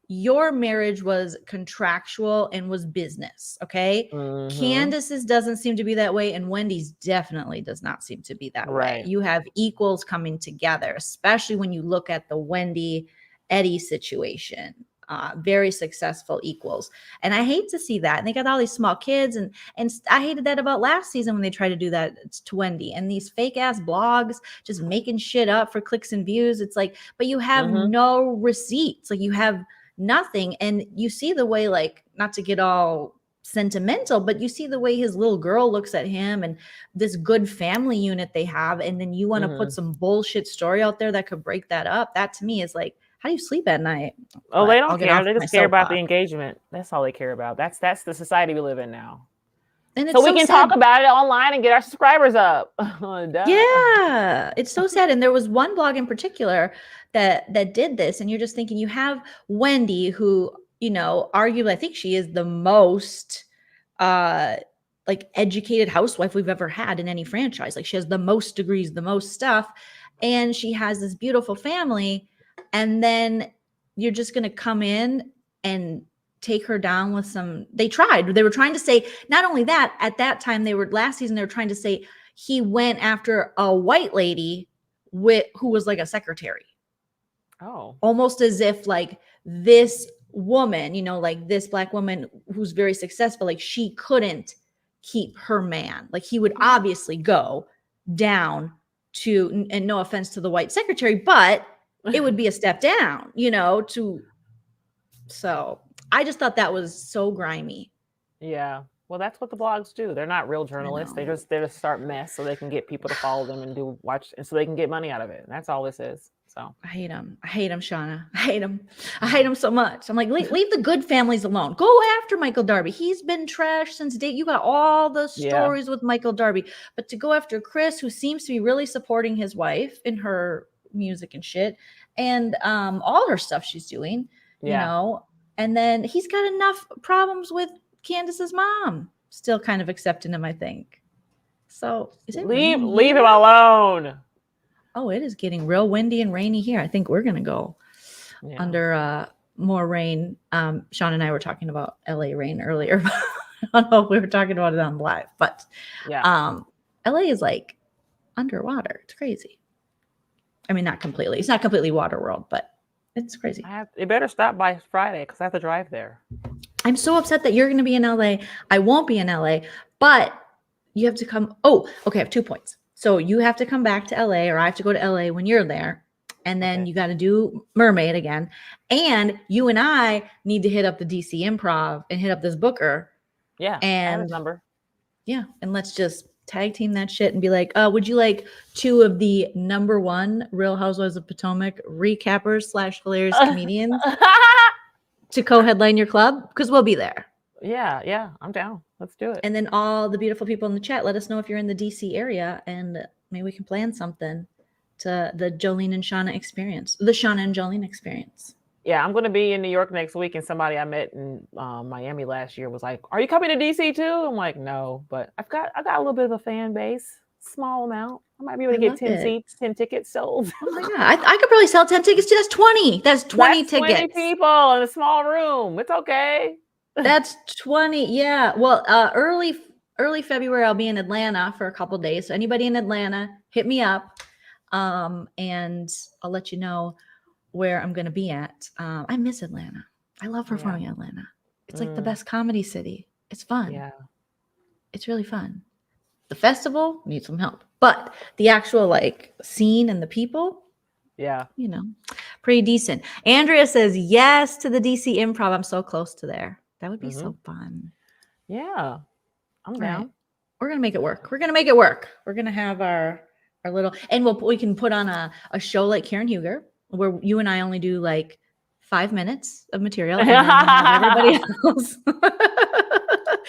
your marriage was contractual and was business. Okay. Mm-hmm. Candace's doesn't seem to be that way. And Wendy's definitely does not seem to be that way. You have equals coming together, especially when you look at the Wendy Eddie situation. Very successful equals. And I hate to see that. And they got all these small kids. And I hated that about last season when they tried to do that to Wendy and these fake ass blogs, just making shit up for clicks and views. It's like, but you have no receipts. Like you have nothing. And you see the way, like, not to get all sentimental, but you see the way his little girl looks at him and this good family unit they have. And then you want to put some bullshit story out there that could break that up. That to me is like, how do you sleep at night? Oh, they don't care. They just care about the engagement. That's all they care about. That's the society we live in now. And so we can talk about it online and get our subscribers up. Yeah, it's so sad. And there was one blog in particular that did this. And you're just thinking, you have Wendy, who, arguably, I think she is the most like educated housewife we've ever had in any franchise. Like she has the most degrees, the most stuff, and she has this beautiful family. And then you're just going to come in and take her down with they were trying to say, not only that, at that time, last season, they were trying to say he went after a white lady who was like a secretary. Oh. Almost as if like this woman, like this Black woman who's very successful, like she couldn't keep her man. Like he would obviously go down to, and no offense to the white secretary, but it would be a step down, so I just thought that was so grimy. Yeah. Well, that's what the blogs do. They're not real journalists. They just start mess so they can get people to follow them and watch, and so they can get money out of it. And that's all this is. So I hate him, Shauna. I hate him so much. I'm like, leave the good families alone. Go after Michael Darby. He's been trash since day. You got all the stories with Michael Darby, but to go after Chris, who seems to be really supporting his wife in her music and shit, and all her stuff she's doing, and then he's got enough problems with Candace's mom, still kind of accepting him, I think. So is it leave him alone? Oh, it is getting real windy and rainy here. I think we're gonna go under more rain. Sean and I were talking about LA rain earlier. I don't know if we were talking about it on live, but LA is like underwater. It's crazy. I mean, not completely. It's not completely water world, but it's crazy. It better stop by Friday because I have to drive there. I'm so upset that you're going to be in LA. I won't be in LA, but you have to come. Oh, okay. I have 2 points. So you have to come back to LA, or I have to go to LA when you're there. And then you got to do Mermaid again. And you and I need to hit up the DC Improv and hit up this booker. Yeah. And I have his number. Yeah. And let's just tag team that shit and be like, would you like 2 of the #1 Real Housewives of Potomac recappers / hilarious comedians to co-headline your club? Because we'll be there. Yeah, I'm down. Let's do it. And then all the beautiful people in the chat, let us know if you're in the DC area, and maybe we can plan something to the Joleen and Shauna experience, the Shauna and Joleen experience. Yeah, I'm going to be in New York next week, and somebody I met in Miami last year was like, "Are you coming to DC too?" I'm like, "No, but I got a little bit of a fan base, small amount." I might be able to get 10 seats, 10 tickets sold. Oh my God. I could probably sell 10 tickets too. That's 20. That's 20 That's tickets. 20 people in a small room. It's okay. That's 20. Yeah. Well, early February, I'll be in Atlanta for a couple of days. So anybody in Atlanta, hit me up. And I'll let you know where I'm going to be at. I miss Atlanta. I love performing in Atlanta. It's like the best comedy city. It's fun. Yeah. It's really fun. The festival needs some help, but the actual like scene and the people, pretty decent. Andrea says yes to the DC Improv. I'm so close to there. That would be so fun. Yeah, I'm down. Right. We're gonna make it work. We're gonna have our little, and we can put on a show like Karen Huger, where you and I only do like 5 minutes of material, and then we'll have everybody else.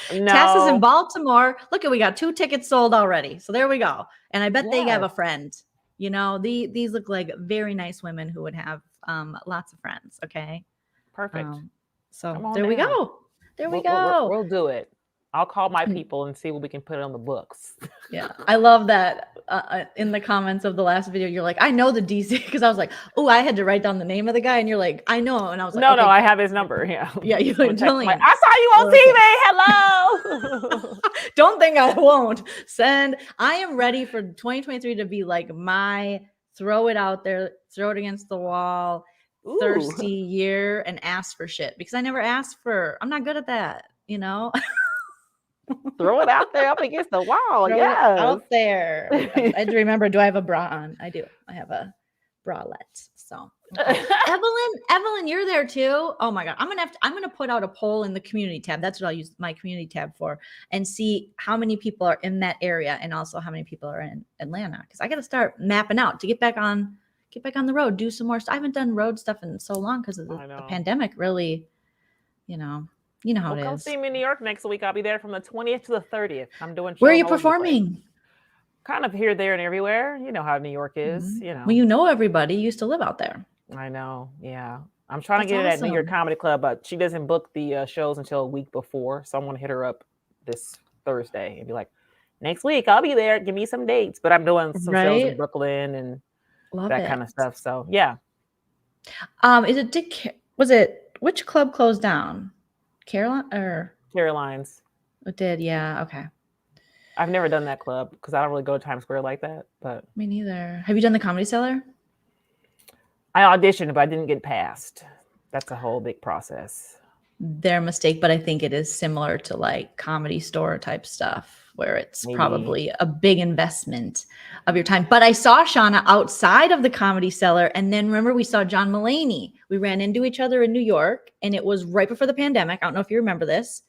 Tess is in Baltimore. Look, we got 2 tickets sold already. So there we go. And I bet they have a friend. These look like very nice women who would have lots of friends. Okay. Perfect. So there we go. We'll do it. I'll call my people and see what we can put on the books. Yeah. I love that in the comments of the last video, you're like, I know the DC, because I was like, oh, I had to write down the name of the guy. And you're like, I know. And I was like, no, I have his number. Yeah. Yeah. You like, Joleen. I saw you on TV. Hello. Don't think I won't send. I am ready for 2023 to be like my throw it out there, throw it against the wall, thirsty year and ask for shit, because I never asked for, I'm not good at that, Throw it out there up against the wall. Yeah, out there. I had to remember, do I have a bra on? I do. I have a bralette. So Evelyn, you're there too. Oh my God. I'm gonna put out a poll in the community tab. That's what I'll use my community tab for, and see how many people are in that area, and also how many people are in Atlanta. Because I gotta start mapping out to get back on the road, do some more stuff. I haven't done road stuff in so long because of the pandemic, really, you know how it is. Come see me in New York next week. I'll be there from the 20th to the 30th. I'm doing shows. Where are you performing? Kind of here, there, and everywhere. You know how New York is, Well, you know everybody. You used to live out there. I know. Yeah. I'm trying to get it at New York Comedy Club, but she doesn't book the shows until a week before. So I'm going to hit her up this Thursday and be like, next week I'll be there. Give me some dates. But I'm doing some shows in Brooklyn and kind of stuff. So yeah. Which club closed down? Caroline's. It did, yeah. Okay. I've never done that club because I don't really go to Times Square like that. But me neither. Have you done the Comedy Cellar? I auditioned, but I didn't get passed. That's a whole big process. Their mistake, but I think it is similar to like Comedy Store type stuff, where it's probably a big investment of your time. But I saw Shauna outside of the Comedy Cellar, and then remember we saw John Mulaney. We ran into each other in New York, and it was right before the pandemic. I don't know if you remember this.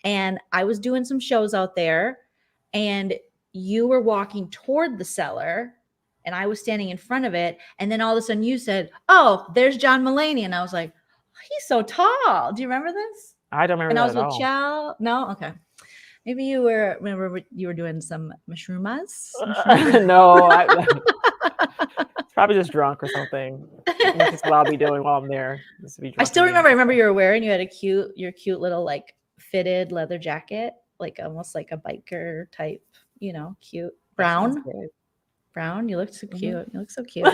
And I was doing some shows out there, and you were walking toward the cellar, and I was standing in front of it. And then all of a sudden you said, "Oh, there's John Mulaney." And I was like, he's so tall. Do you remember this? I don't remember. And that I was at with all. Chow. No, okay. Maybe you were. Remember you were doing some mushroomas? No, it's probably just drunk or something. That's what I'll be doing while I'm there. I still remember. I remember you were wearing. You had your cute little like fitted leather jacket, like almost like a biker type. Cute brown. You looked so cute. You look so cute.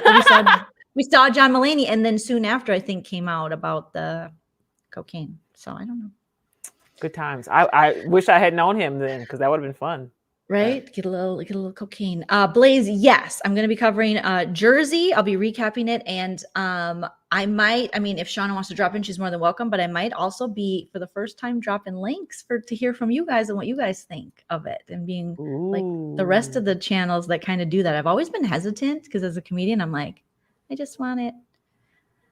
We saw John Mulaney, and then soon after, I think, came out about the cocaine. So I don't know. Good times. I wish I had known him then, because that would have been fun. Right? Get a little cocaine. Blaze, yes. I'm going to be covering Jersey. I'll be recapping it. And if Shauna wants to drop in, she's more than welcome. But I might also be, for the first time, dropping links to hear from you guys and what you guys think of it. And being like the rest of the channels that kind of do that. I've always been hesitant because as a comedian, I'm like, I just want it.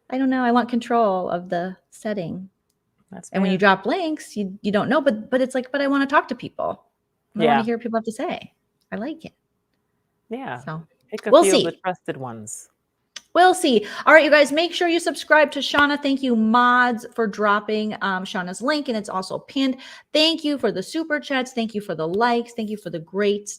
I don't know. I want control of the setting. And when you drop links, you don't know. But it's like, but I want to talk to people. I want to hear what people have to say. I like it. Yeah. So we'll see. The trusted ones. We'll see. All right, you guys, make sure you subscribe to Shauna. Thank you, mods, for dropping Shauna's link, and it's also pinned. Thank you for the super chats. Thank you for the likes. Thank you for the great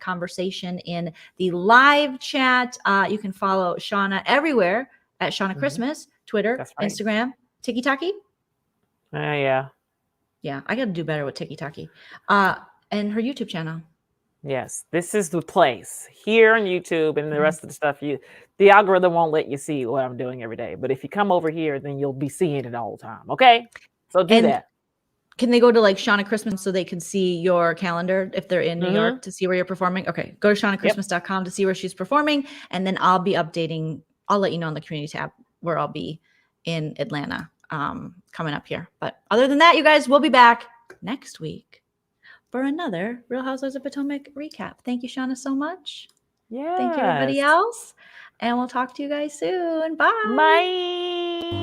conversation in the live chat. You can follow Shauna everywhere at Shauna Christmas, Twitter, Instagram, TikTok. Yeah. Yeah, I got to do better with TikTok. And her YouTube channel. Yes, this is the place here on YouTube and the rest of the stuff. The algorithm won't let you see what I'm doing every day. But if you come over here, then you'll be seeing it all the time. Okay, so do that. Can they go to like Shauna Christmas so they can see your calendar if they're in New York to see where you're performing? Okay, go to shaunachristmas.com to see where she's performing, and then I'll be updating. I'll let you know on the community tab where I'll be in Atlanta coming up here. But other than that, you guys, we'll be back next week for another Real Housewives of Potomac recap. Thank you, Shauna, so much. Yeah. Thank you, everybody else. And we'll talk to you guys soon. Bye. Bye.